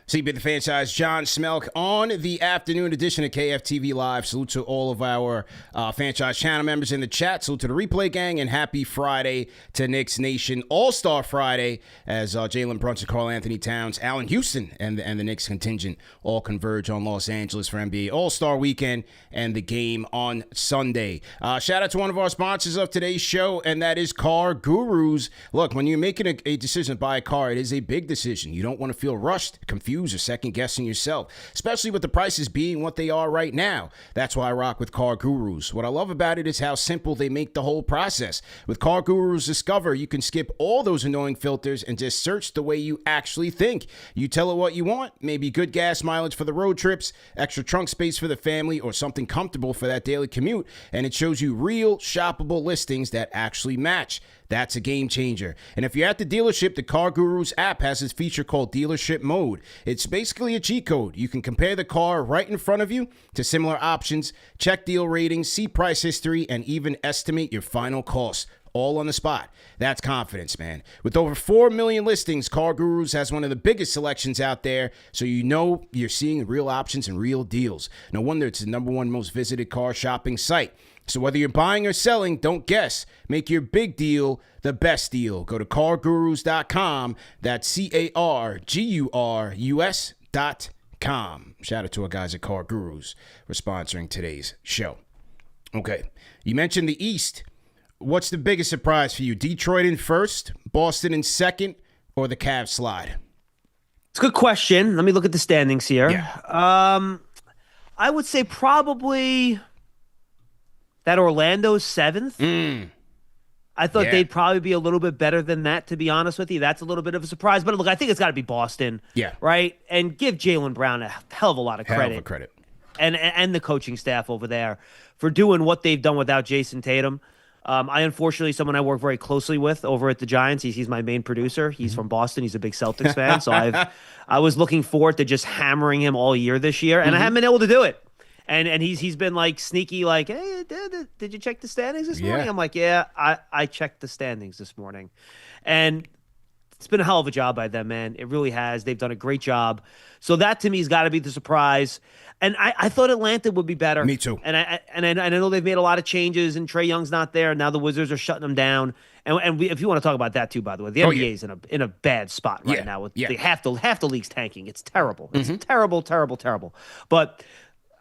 CP The Fanchise, John Schmeelk on the afternoon edition of KFTV Live. Salute to all of our Fanchise channel members in the chat. Salute to the replay gang, and happy Friday to Knicks Nation. All-Star Friday as Jalen Brunson, Karl Anthony Towns, Allen Houston, and the Knicks contingent all converge on Los Angeles for NBA All-Star Weekend and the game on Sunday. Shout out to one of our sponsors of today's show, and that is Car Gurus. Look, when you're making a decision to buy a car, it is a big decision. You don't want to feel rushed, confused, or second-guessing yourself, especially with the prices being what they are right now. That's why I rock with Car Gurus. What I love about it is how simple they make the whole process. With Car Gurus Discover, you can skip all those annoying filters and just search the way you actually think. You tell it what you want, maybe good gas mileage for the road trips, extra trunk space for the family, or something comfortable for that daily commute, and it shows you real, shoppable listings that actually match. That's a game changer. And if you're at the dealership, the Car Gurus app has this feature called Dealership Mode. It's basically a cheat code. You can compare the car right in front of you to similar options, check deal ratings, see price history, and even estimate your final cost, all on the spot. That's confidence, man. With over 4 million listings, Car Gurus has one of the biggest selections out there, so you know you're seeing real options and real deals. No wonder it's the #1 most visited car shopping site. So whether you're buying or selling, don't guess. Make your big deal the best deal. Go to cargurus.com. That's CARGURUS.com. Shout out to our guys at Car Gurus for sponsoring today's show. Okay, you mentioned the East. What's the biggest surprise for you? Detroit in first, Boston in second, or the Cavs slide? It's a good question. Let me look at the standings here. Yeah. I would say probably that Orlando's 7th. I thought they'd probably be a little bit better than that, to be honest with you. That's a little bit of a surprise. But look, I think it's got to be Boston. Yeah. Right? And give Jaylen Brown a hell of a lot of credit. Hell of a credit. And the coaching staff over there for doing what they've done without Jason Tatum. I unfortunately, someone I work very closely with over at the Giants. He's my main producer. He's from Boston. He's a big Celtics fan. So I was looking forward to just hammering him all year this year, and I haven't been able to do it. And he's been sneaky, hey, did you check the standings this morning? I'm like, yeah, I checked the standings this morning, and it's been a hell of a job by them, man. It really has. They've done a great job. So that to me has got to be the surprise. And I thought Atlanta would be better. Me too. And I know they've made a lot of changes, and Trae Young's not there. And now the Wizards are shutting them down. And if you want to talk about that too, by the way, the NBA is in a bad spot right now. They half the league's tanking. It's terrible. It's terrible, terrible, terrible. But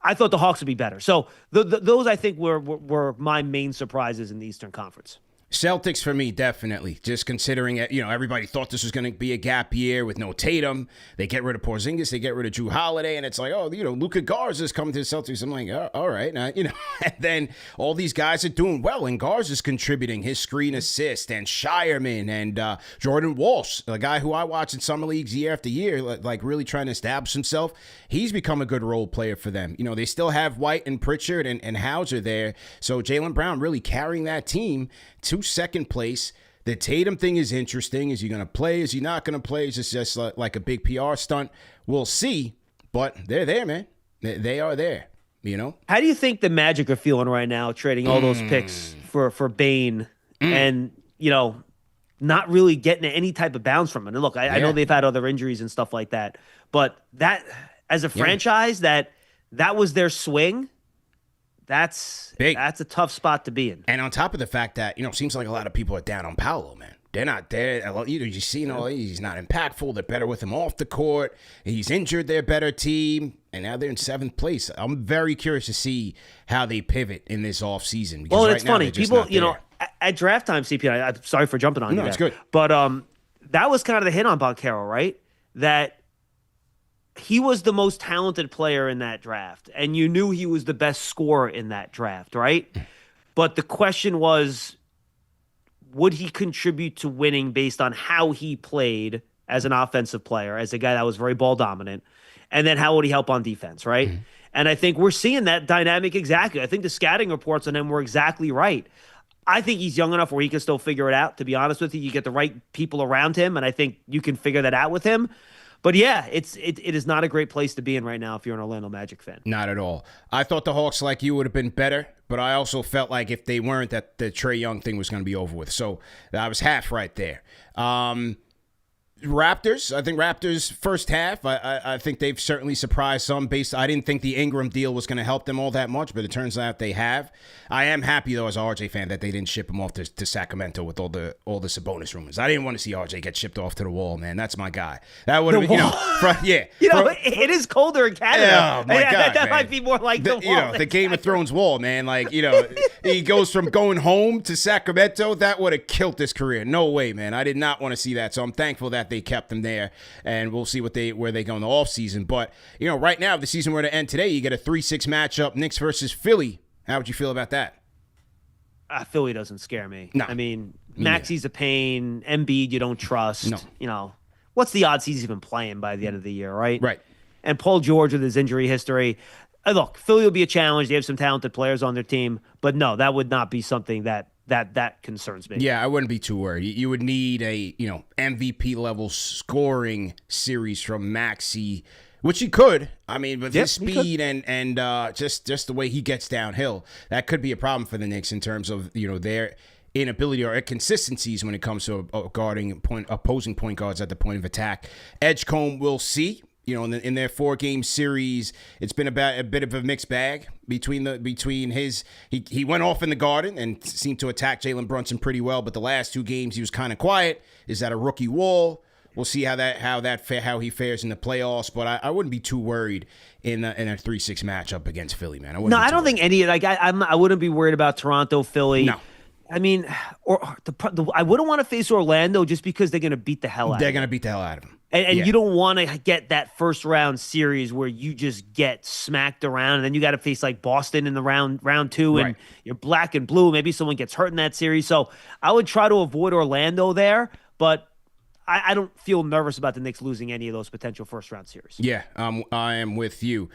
I thought the Hawks would be better. So those I think were my main surprises in the Eastern Conference. Celtics for me, definitely. Just considering it, everybody thought this was going to be a gap year with no Tatum. They get rid of Porzingis, they get rid of Drew Holiday, and it's like, Luka Garza's coming to the Celtics. I'm like, all right, now, and then all these guys are doing well, and Garza's contributing his screen assist, and Shireman, and Jordan Walsh, a guy who I watch in summer leagues year after year, like really trying to establish himself. He's become a good role player for them. They still have White and Pritchard and Hauser there, so Jaylen Brown really carrying that team to second place. The Tatum thing is interesting. Is he going to play? Is he not going to play? Is this just like a big PR stunt? We'll see. But they're there, man. They are there. How do you think the Magic are feeling right now, trading all those picks for Bane and not really getting any type of bounce from it? And look, I know they've had other injuries and stuff like that, but that as a franchise, that was their swing. That's big. That's a tough spot to be in. And on top of the fact that, seems like a lot of people are down on Paolo, man. They're not there. You see, he's not impactful. They're better with him off the court. He's injured their better team. And now they're in 7th place. I'm very curious to see how they pivot in this offseason. Well, it's funny. People, at draft time, CP, I'm sorry for jumping on you. No, it's good. But that was kind of the hit on Banchero, right? That he was the most talented player in that draft, and you knew he was the best scorer in that draft, right? But the question was, would he contribute to winning based on how he played as an offensive player, as a guy that was very ball dominant, and then how would he help on defense, right? Mm-hmm. And I think we're seeing that dynamic exactly. I think the scouting reports on him were exactly right. I think he's young enough where he can still figure it out, to be honest with you. You get the right people around him, and I think you can figure that out with him. But yeah, it is not a great place to be in right now if you're an Orlando Magic fan. Not at all. I thought the Hawks, like you, would have been better, but I also felt like if they weren't, that the Trae Young thing was going to be over with. So I was half right there. Raptors, I think Raptors first half, I think they've certainly surprised some. I didn't think the Ingram deal was going to help them all that much, but it turns out they have. I am happy, though, as an RJ fan, that they didn't ship him off to Sacramento with all the Sabonis rumors. I didn't want to see RJ get shipped off to the wall, man. That's my guy. That would have been, it is colder in Canada. Oh, my God, that might be more like the wall. The Game of Thrones wall, man. Like, he goes from going home to Sacramento. That would have killed his career. No way, man. I did not want to see that, so I'm thankful that they kept them there, and we'll see where they go in the offseason. But, right now, if the season were to end today, you get a 3-6 matchup, Knicks versus Philly. How would you feel about that? Philly doesn't scare me. No. I mean, Maxi's a pain. Embiid, you don't trust. No. What's the odds he's even playing by the end of the year, right? Right. And Paul George with his injury history. Look, Philly will be a challenge. They have some talented players on their team, but no, that would not be something that concerns me. Yeah, I wouldn't be too worried. You would need a MVP level scoring series from Maxey, which he could. I mean, with his speed and just the way he gets downhill, that could be a problem for the Knicks in terms of their inability or inconsistencies when it comes to guarding opposing point guards at the point of attack. Edgecombe, we'll see. In their 4-game series, it's been about a bit of a mixed bag between his. He went off in the Garden and seemed to attack Jalen Brunson pretty well, but the last 2 games he was kind of quiet. Is that a rookie wall? We'll see how he fares in the playoffs, but I wouldn't be too worried in a 3-6 matchup against Philly, man. I don't think any. I wouldn't be worried about Toronto, Philly. No. I mean, I wouldn't want to face Orlando just because they're going to beat the hell out of him. They're going to beat the hell out of him. And you don't want to get that first round series where you just get smacked around, and then you got to face like Boston in the round 2, and you're black and blue. Maybe someone gets hurt in that series. So I would try to avoid Orlando there, but I don't feel nervous about the Knicks losing any of those potential first-round series. Yeah, I am with you.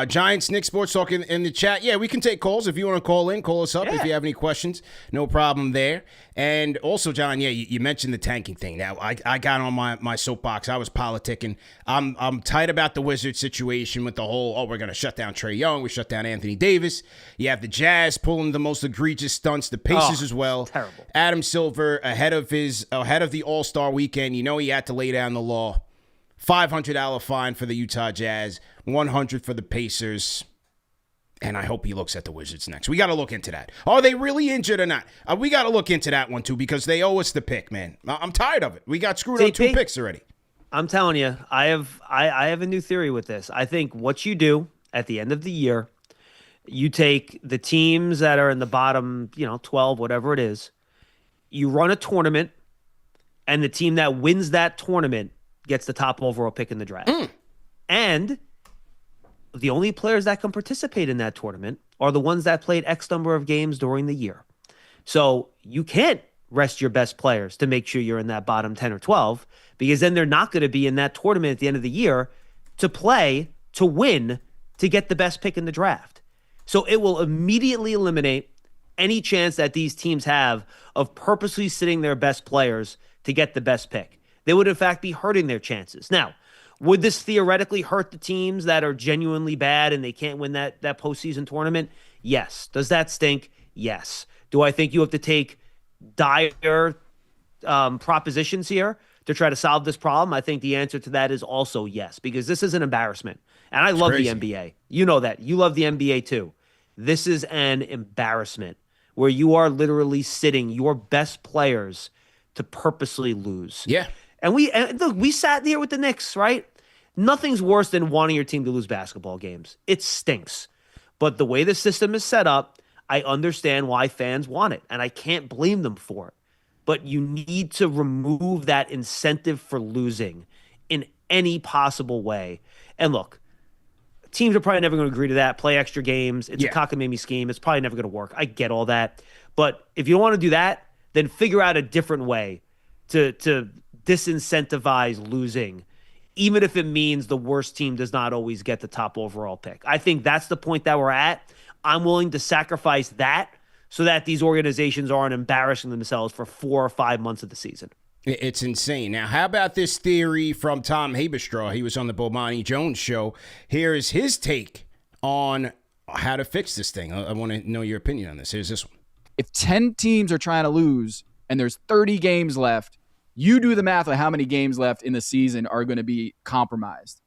Giants, Knicks Sports Talk in the chat. Yeah, we can take calls. If you want to call in, call us up if you have any questions. No problem there. And also, John, you mentioned the tanking thing. Now, I got on my soapbox. I was politicking. I'm tight about the Wizards situation with the whole, we're going to shut down Trae Young. We shut down Anthony Davis. You have the Jazz pulling the most egregious stunts. The Pacers as well. Terrible. Adam Silver ahead of the All-Star weekend. He had to lay down the law. $500 fine for the Utah Jazz, $100 for the Pacers. And I hope he looks at the Wizards next. We got to look into that. Are they really injured or not? We got to look into that one, too, because they owe us the pick, man. I'm tired of it. We got screwed on 2 picks already. I'm telling you, I have a new theory with this. I think what you do at the end of the year, you take the teams that are in the bottom, 12, whatever it is, You run a tournament, and the team that wins that tournament gets the top overall pick in the draft. And the only players that can participate in that tournament are the ones that played X number of games during the year. So you can't rest your best players to make sure you're in that bottom 10 or 12, because then they're not going to be in that tournament at the end of the year to play, to win, to get the best pick in the draft. So it will immediately eliminate any chance that these teams have of purposely sitting their best players to get the best pick. They would, in fact, be hurting their chances. Now, would this theoretically hurt the teams that are genuinely bad and they can't win that postseason tournament? Yes. Does that stink? Yes. Do I think you have to take dire propositions here to try to solve this problem? I think the answer to that is also yes, because this is an embarrassment. And I love the NBA. You know that. You love the NBA too. This is an embarrassment where you are literally sitting your best players to purposely lose. Yeah. And look, we sat here with the Knicks, right? Nothing's worse than wanting your team to lose basketball games. It stinks. But the way the system is set up, I understand why fans want it, and I can't blame them for it. But you need to remove that incentive for losing in any possible way. And look, teams are probably never going to agree to that, play extra games. It's a cockamamie scheme. It's probably never going to work. I get all that. But if you don't want to do that, then figure out a different way to disincentivize losing, even if it means the worst team does not always get the top overall pick. I think that's the point that we're at. I'm willing to sacrifice that so that these organizations aren't embarrassing themselves for 4 or 5 months of the season. It's insane. Now, how about this theory from Tom Haberstraw? He was on the Bomani Jones show. Here is his take on how to fix this thing. I want to know your opinion on this. Here's this one. If 10 teams are trying to lose and there's 30 games left, you do the math on how many games left in the season are going to be compromised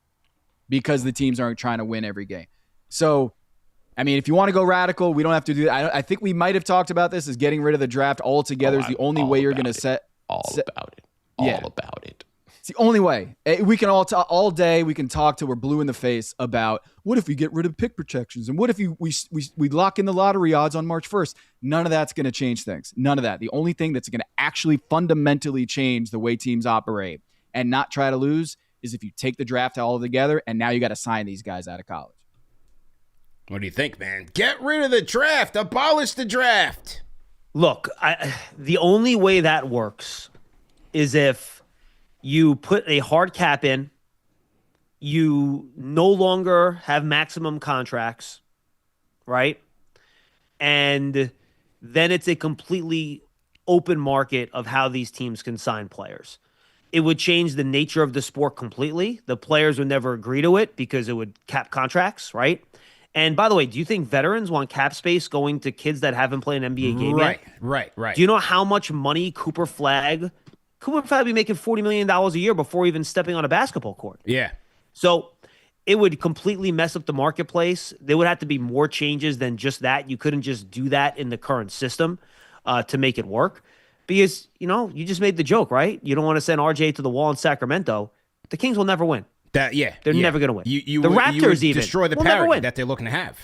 because the teams aren't trying to win every game. So, I mean, if you want to go radical, we don't have to do that. I think we might have talked about this as getting rid of the draft altogether is the only way you're going to set. All about it. It's the only way. We can all day. We can talk till we're blue in the face about what if we get rid of pick protections and what if we lock in the lottery odds on March 1st. None of that's going to change things. None of that. The only thing that's going to actually fundamentally change the way teams operate and not try to lose is if you take the draft all together and now you got to sign these guys out of college. What do you think, man? Get rid of the draft. Abolish the draft. Look, the only way that works is if you put a hard cap in, you no longer have maximum contracts, right? And then it's a completely open market of how these teams can sign players. It would change the nature of the sport completely. The players would never agree to it because it would cap contracts, right? And by the way, do you think veterans want cap space going to kids that haven't played an NBA game yet? Right. Do you know how much money Cooper Flagg would be making $40 million a year before even stepping on a basketball court? Yeah. So it would completely mess up the marketplace. There would have to be more changes than just that. You couldn't just do that in the current system to make it work. Because, you just made the joke, right? You don't want to send RJ to the wall in Sacramento. The Kings will never win. They're never going to win. The Raptors you would destroy the parity that they're looking to have.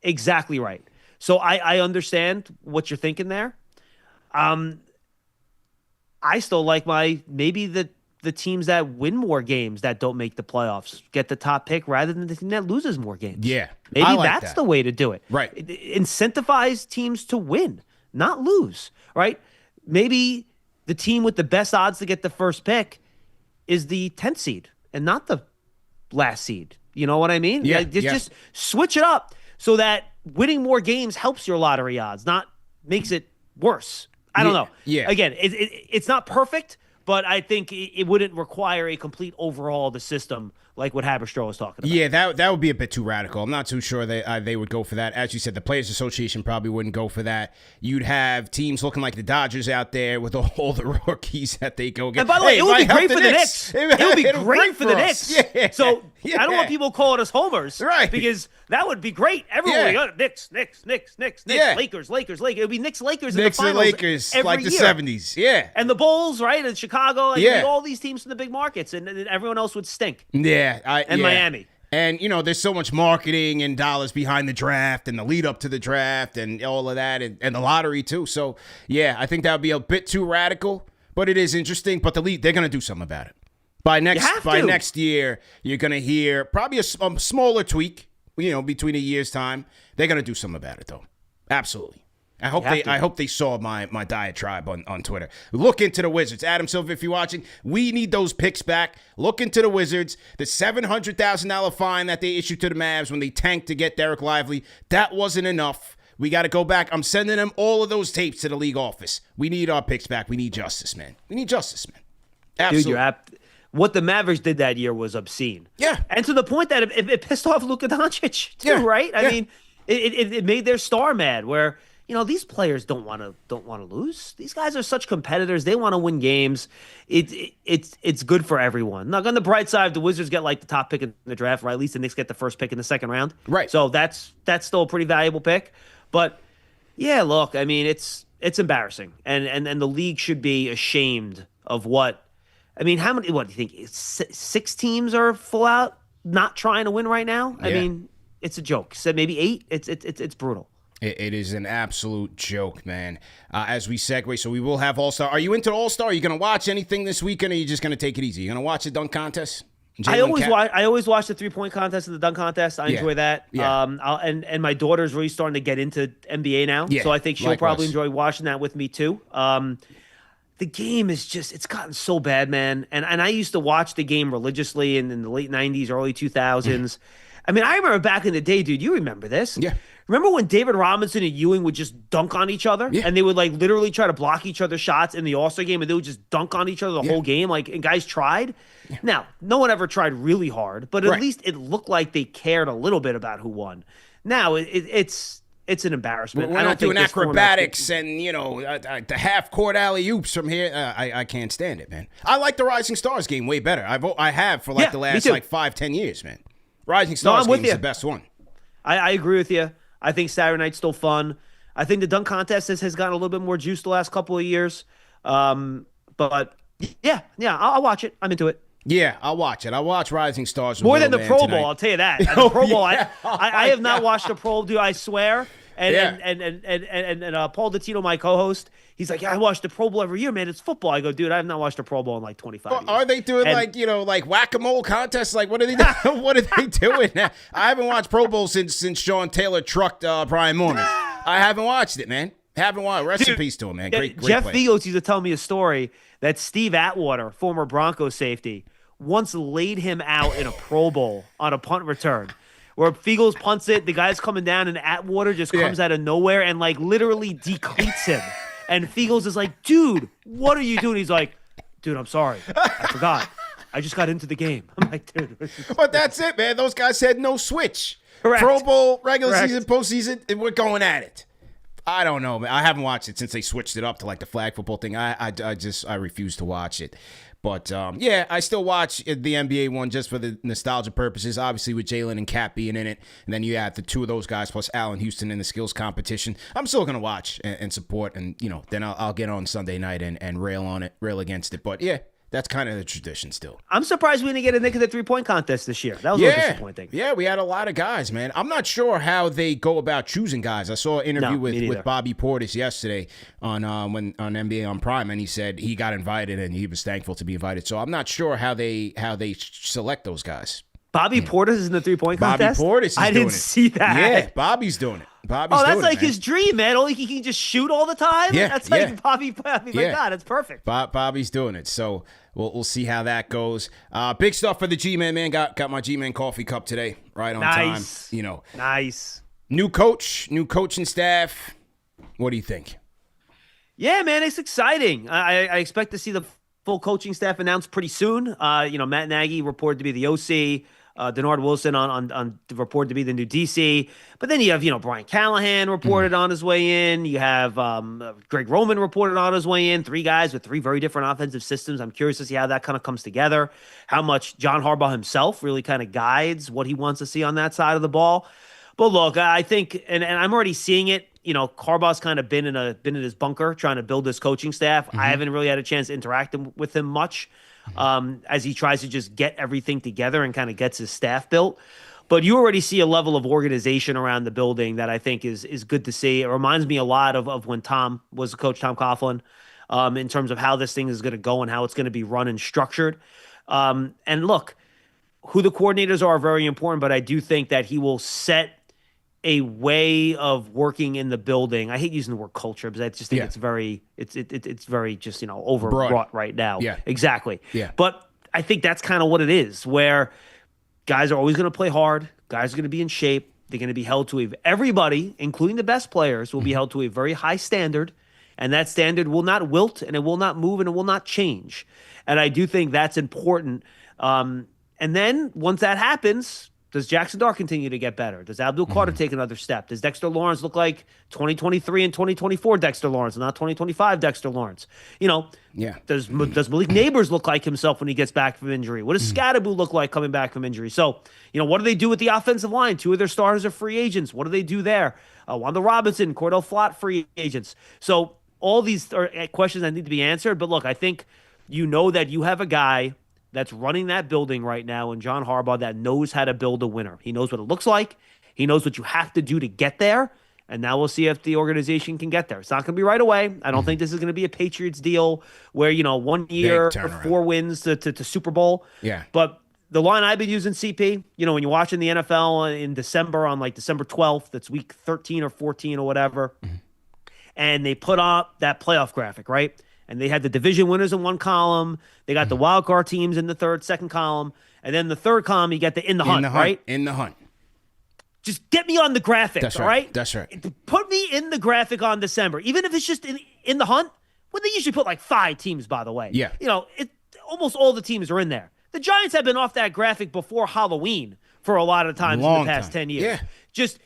Exactly right. So I understand what you're thinking there. I still like maybe the teams that win more games that don't make the playoffs get the top pick rather than the team that loses more games. Yeah. Maybe that's the way to do it. Right. Incentivize teams to win, not lose, right? Maybe the team with the best odds to get the first pick is the 10th seed and not the last seed. You know what I mean? Yeah. Just switch it up so that winning more games helps your lottery odds, not makes it worse. I don't know. Yeah. Again, it's not perfect, but I think it wouldn't require a complete overhaul of the system like what Haberstroh was talking about. Yeah, that would be a bit too radical. I'm not too sure they would go for that. As you said, the Players Association probably wouldn't go for that. You'd have teams looking like the Dodgers out there with all the rookies that they go get. And by the way, it would be great for the Knicks. It would be great for the Knicks. Yeah. So I don't want people calling us homers. Right. Because that would be great. Everyone would go, Knicks. Yeah. Lakers. It would be Knicks-Lakers Knicks in the and finals Lakers every like the year. 70s. Yeah. And the Bulls, right? And Chicago. All these teams from the big markets. And everyone else would stink. Yeah. Miami. And, there's so much marketing and dollars behind the draft and the lead up to the draft and all of that and the lottery, too. So, yeah, I think that would be a bit too radical, but it is interesting. But the league, they're going to do something about it. By next year, you're going to hear probably a smaller tweak, between a year's time. They're going to do something about it, though. Absolutely. I hope they saw my diatribe on Twitter. Look into the Wizards. Adam Silver, if you're watching, we need those picks back. Look into the Wizards. The $700,000 fine that they issued to the Mavs when they tanked to get Derek Lively, that wasn't enough. We got to go back. I'm sending them all of those tapes to the league office. We need our picks back. We need justice, man. Absolutely. Dude, what the Mavericks did that year was obscene. Yeah. And to the point that it pissed off Luka Doncic, too, right? I mean, it made their star mad where – these players don't want to lose. These guys are such competitors. They want to win games. It's good for everyone. Now, on the bright side, the Wizards get like the top pick in the draft, right? At least the Knicks get the first pick in the second round. Right. So that's still a pretty valuable pick. But yeah, look, I mean, it's embarrassing. And the league should be ashamed of what do you think? 6 teams are full out not trying to win right now? Yeah. I mean, it's a joke. So maybe 8. It's brutal. It is an absolute joke, man. As we segue, so we will have All-Star. Are you into the All-Star? Are you going to watch anything this weekend, or are you just going to take it easy? You going to watch the dunk contest? I always watch the 3-point contest and the dunk contest. I enjoy that. Yeah. And my daughter's really starting to get into NBA now, so I think she'll probably enjoy watching that with me too. The game is it's gotten so bad, man. And I used to watch the game religiously in the late 90s, early 2000s. I mean, I remember back in the day, dude, you remember this. Yeah. Remember when David Robinson and Ewing would just dunk on each other? Yeah. And they would like literally try to block each other's shots in the All-Star game, and they would just dunk on each other the whole game. And guys tried. Yeah. Now, no one ever tried really hard, but at least it looked like they cared a little bit about who won. Now, it's an embarrassment. We're not doing acrobatics and, the half-court alley-oops from here. I can't stand it, man. I like the Rising Stars game way better. I have for the last 5-10 years, man. Rising Stars game is the best one. I agree with you. I think Saturday night's still fun. I think the dunk contest has gotten a little bit more juice the last couple of years. But yeah, I'll watch it. I'm into it. Yeah, I'll watch it. I'll watch Rising Stars. More than the Pro Bowl, I'll tell you that. The Pro Bowl, I have not watched the Pro Bowl, dude, I swear. And Paul Dottino, my co-host, he's like, I watch the Pro Bowl every year, man. It's football. I go, dude, I have not watched the Pro Bowl in like 25 years. Are they doing like whack-a-mole contests? Like, what are they doing? What are they doing now? I haven't watched Pro Bowl since Sean Taylor trucked Brian Moorman. I haven't watched it, man. Haven't watched. Rest in peace to him, man. Great Jeff play. Fields used to tell me a story that Steve Atwater, former Broncos safety, once laid him out in a Pro Bowl on a punt return. Where Fiegels punts it, the guy's coming down, and Atwater just comes out of nowhere and like literally decleats him. And Fiegels is like, dude, what are you doing? He's like, dude, I'm sorry. I forgot. I just got into the game. I'm like, dude. But that's it, man. Those guys said no switch. Correct. Pro Bowl, regular season, postseason, and we're going at it. I don't know, man. I haven't watched it since they switched it up to like the flag football thing. I refuse to watch it. But, I still watch the NBA one just for the nostalgia purposes, obviously with Jalen and Cat being in it. And then you have the two of those guys plus Allen Houston in the skills competition. I'm still going to watch and support. And, then I'll get on Sunday night and rail against it. But, yeah, that's kind of the tradition still. I'm surprised we didn't get a Nick of the 3-point contest this year. That was a little disappointing. Yeah, we had a lot of guys, man. I'm not sure how they go about choosing guys. I saw an interview with Bobby Portis yesterday on NBA on Prime, and he said he got invited and he was thankful to be invited. So I'm not sure how they select those guys. Bobby Portis is in the 3-point contest? Bobby Portis is doing it. I didn't see that. Yeah, Bobby's doing it. That's like his dream, man. Only he can just shoot all the time. Yeah, that's like Bobby. My God, it's perfect. Bobby's doing it. So we'll see how that goes. Big stuff for the G-Man, man. Got my G-Man coffee cup today, right on time. Nice. New coaching staff. What do you think? Yeah, man, it's exciting. I expect to see the full coaching staff announced pretty soon. Matt Nagy reported to be the OC. Denard Wilson on reported to be the new DC. But then you have, Brian Callahan reported on his way in. You have Greg Roman reported on his way in. 3 guys with 3 very different offensive systems. I'm curious to see how that kind of comes together. How much John Harbaugh himself really kind of guides what he wants to see on that side of the ball. But look, I think, and I'm already seeing it. Harbaugh's kind of been in his bunker trying to build this coaching staff. I haven't really had a chance to interact with him much. as he tries to just get everything together and kind of gets his staff built. But you already see a level of organization around the building that I think is good to see. It reminds me a lot of when Tom was the coach, Tom Coughlin, in terms of how this thing is going to go and how it's going to be run and structured. And look, who the coordinators are very important, but I do think that he will set a way of working in the building. I hate using the word culture because I just think it's very just, overwrought right now. Yeah. Exactly. Yeah. But I think that's kind of what it is, where guys are always going to play hard. Guys are going to be in shape. They're going to be held to everybody, including the best players, will be held to a very high standard. And that standard will not wilt, and it will not move, and it will not change. And I do think that's important. And then once that happens, does Jackson Dart continue to get better? Does Abdul Carter take another step? Does Dexter Lawrence look like 2023 and 2024 Dexter Lawrence, and not 2025 Dexter Lawrence? Does Malik Neighbors look like himself when he gets back from injury? What does Scadaboo look like coming back from injury? So, what do they do with the offensive line? 2 of their starters are free agents. What do they do there? Wanda Robinson, Cordell Flott, free agents. So all these are questions that need to be answered. But look, I think that you have a guy that's running that building right now, and John Harbaugh, that knows how to build a winner. He knows what it looks like. He knows what you have to do to get there. And now we'll see if the organization can get there. It's not going to be right away. I don't think this is going to be a Patriots deal where, 1 year, 4 wins to Super Bowl. Yeah. But the line I've been using, CP, when you're watching the NFL in December on December 12th, that's week 13 or 14 or whatever, and they put up that playoff graphic, right? And they had the division winners in one column. They got the wild card teams in the second column. And then the third column, you got the in the hunt, right? In the hunt. Just get me on the graphic, That's all right. right? That's right. Put me in the graphic on December, even if it's just in the hunt. Well, they usually put 5 teams, by the way. Yeah. Almost all the teams are in there. The Giants have been off that graphic before Halloween for a lot of times in the past 10 years. Yeah. Just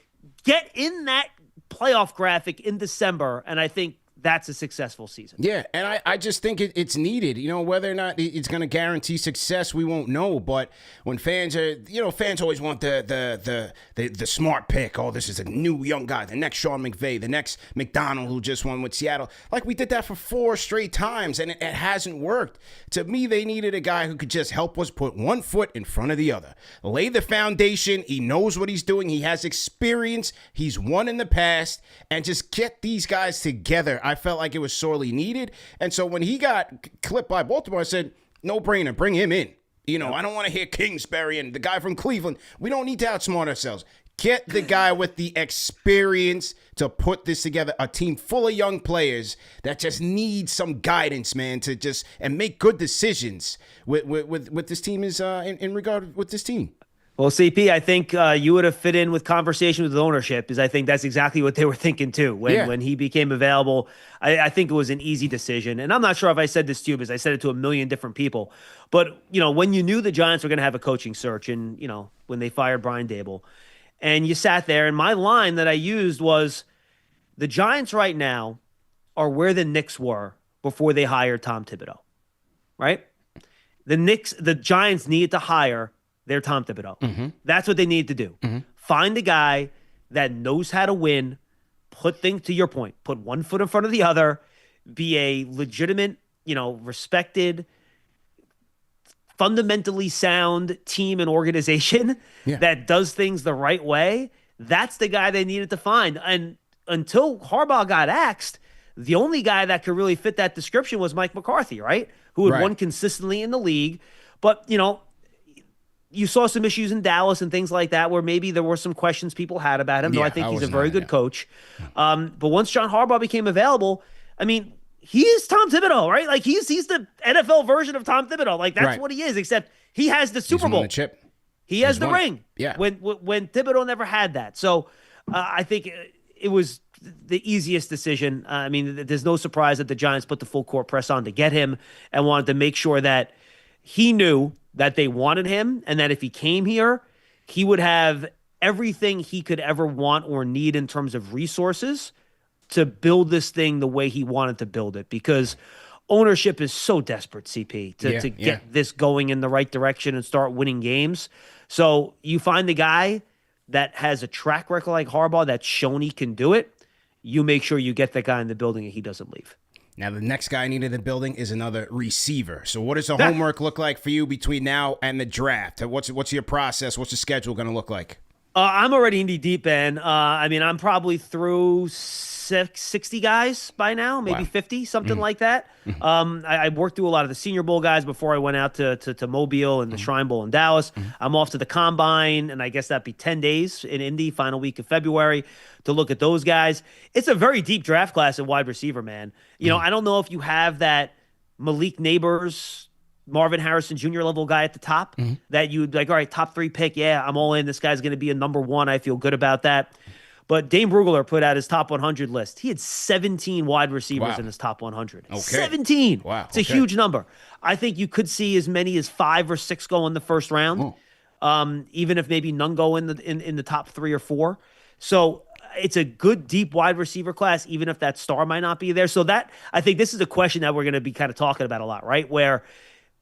get in that playoff graphic in December, and I think that's a successful season. Yeah, and I just think it's needed. Whether or not it's going to guarantee success, we won't know. But when fans are, fans always want the smart pick. Oh, this is a new young guy, the next Sean McVay, the next McDonald who just won with Seattle. We did that for 4 straight times, and it hasn't worked. To me, they needed a guy who could just help us put one foot in front of the other. Lay the foundation. He knows what he's doing. He has experience. He's won in the past. And just get these guys together. I felt like it was sorely needed. And so when he got clipped by Baltimore, I said, no brainer, bring him in. I don't want to hear Kingsbury and the guy from Cleveland. We don't need to outsmart ourselves. Get the guy with the experience to put this together. A team full of young players that just need some guidance, man, to just and make good decisions with this team in regard with this team. Well, CP, I think you would have fit in with conversation with the ownership, because I think that's exactly what they were thinking too. When he became available, I think it was an easy decision. And I'm not sure if I said this to you, because I said it to a million different people. But, when you knew the Giants were going to have a coaching search, and, when they fired Brian Daboll, and you sat there, and my line that I used was, the Giants right now are where the Knicks were before they hired Tom Thibodeau, right? The Giants needed to hire their Tom Thibodeau. Mm-hmm. That's what they needed to do. Mm-hmm. Find a guy that knows how to win, put things, to your point, put one foot in front of the other, be a legitimate, respected, fundamentally sound team and organization that does things the right way. That's the guy they needed to find. And until Harbaugh got axed, the only guy that could really fit that description was Mike McCarthy, right? Who had won consistently in the league. But, you saw some issues in Dallas and things like that where maybe there were some questions people had about him, though I think he's a very good coach. But once John Harbaugh became available, he is Tom Thibodeau, right? He's the NFL version of Tom Thibodeau. That's what he is, except he has the Super Bowl. The chip. He has the ring. Yeah. When Thibodeau never had that. So I think it was the easiest decision. There's no surprise that the Giants put the full court press on to get him and wanted to make sure that he knew that they wanted him, and that if he came here, he would have everything he could ever want or need in terms of resources to build this thing the way he wanted to build it, because ownership is so desperate, CP, to get this going in the right direction and start winning games. So you find the guy that has a track record like Harbaugh that's shown he can do it, you make sure you get that guy in the building and he doesn't leave. Now, the next guy I need in the building is another receiver. So what does the homework look like for you between now and the draft? What's your process? What's the schedule going to look like? I'm already in the deep end. I mean, I'm probably through 60 guys by now, maybe 50, something like that. I worked through a lot of the Senior Bowl guys before I went out to Mobile and the Shrine Bowl in Dallas. I'm off to the Combine, and I guess that'd be 10 days in Indy, final week of February, to look at those guys. It's a very deep draft class at wide receiver, man. You know, I don't know if you have that Malik Neighbors, Marvin Harrison Jr. level guy at the top that you'd like, all right, top 3 pick. Yeah, I'm all in. This guy's going to be a number 1. I feel good about that. But Dane Brugler put out his top 100 list. He had 17 wide receivers in his top 100. Okay. 17. Wow. It's a huge number. I think you could see as many as 5 or 6 go in the first round, even if maybe none go in the top 3 or 4. So it's a good, deep wide receiver class, even if that star might not be there. So that, I think this is a question that we're going to be kind of talking about a lot, right? Where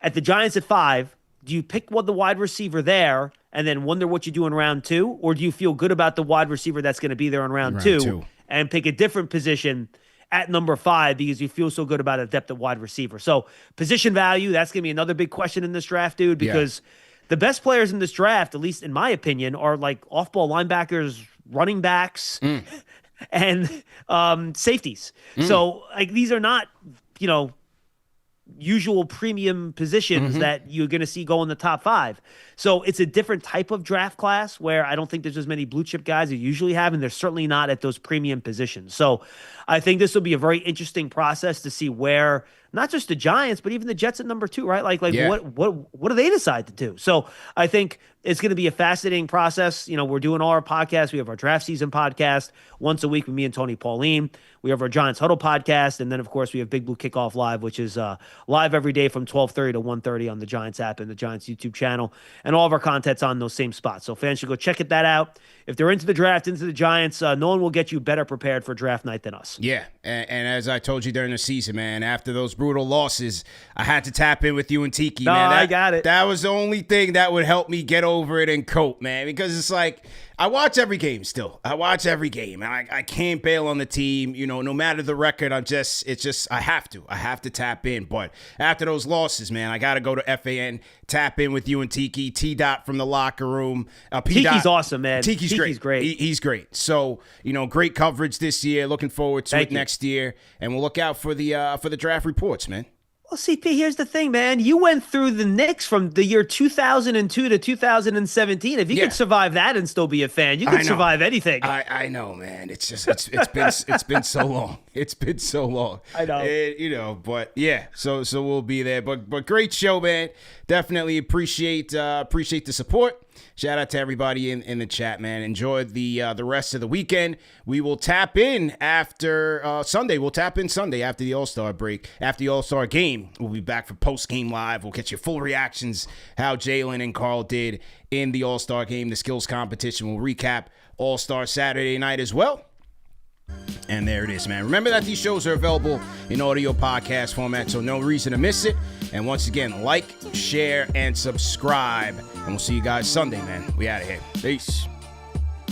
at the Giants at 5, do you pick the wide receiver there and then wonder what you do in round 2? Or do you feel good about the wide receiver that's going to be there in round two and pick a different position at number 5 because you feel so good about a depth at wide receiver? So position value, that's going to be another big question in this draft, dude, because the best players in this draft, at least in my opinion, are like off-ball linebackers, running backs, and safeties. So like these are not, you know, usual premium positions that you're going to see go in the top 5. So it's a different type of draft class where I don't think there's as many blue chip guys you usually have, and they're certainly not at those premium positions. So I think this will be a very interesting process to see where not just the Giants, but even the Jets at number 2, right? Like what do they decide to do? So I think it's going to be a fascinating process. You know, we're doing all our podcasts. We have our draft season podcast once a week with me and Tony Pauline. We have our Giants Huddle podcast. And then, of course, we have Big Blue Kickoff Live, which is live every day from 12:30 to 1:30 on the Giants app and the Giants YouTube channel. And all of our content's on those same spots. So fans should go check that out. If they're into the draft, into the Giants, no one will get you better prepared for draft night than us. Yeah, and as I told you during the season, man, after those brutal losses, I had to tap in with you and Tiki, man. I got it. That was the only thing that would help me get over it and cope, man, because it's like I watch every game still. I watch every game, and I can't bail on the team. You know, no matter the record, I have to tap in. But after those losses, man, I got to go to FAN, tap in with you and Tiki, T-Dot from the locker room. Tiki's awesome, man. Tiki's great. He's great. So, you know, great coverage this year. Looking forward to it next year. And we'll look out for the draft reports, man. Well, CP, here's the thing, man. You went through the Knicks from the year 2002 to 2017. If you could survive that and still be a fan, you could survive anything. I know, man. It's just it's been so long. It's been so long. I know. You know, but yeah. So we'll be there. But great show, man. Definitely appreciate the support. Shout out to everybody in the chat, man. Enjoy the rest of the weekend. We will tap in after Sunday. We'll tap in Sunday after the All-Star break. After the All-Star game, we'll be back for post-game live. We'll get your full reactions, how Jalen and Carl did in the All-Star game, the skills competition. We'll recap All-Star Saturday night as well. And there it is, man. Remember that these shows are available in audio podcast format, so no reason to miss it. And once again, like, share, and subscribe. And we'll see you guys Sunday, man. We out of here. Peace.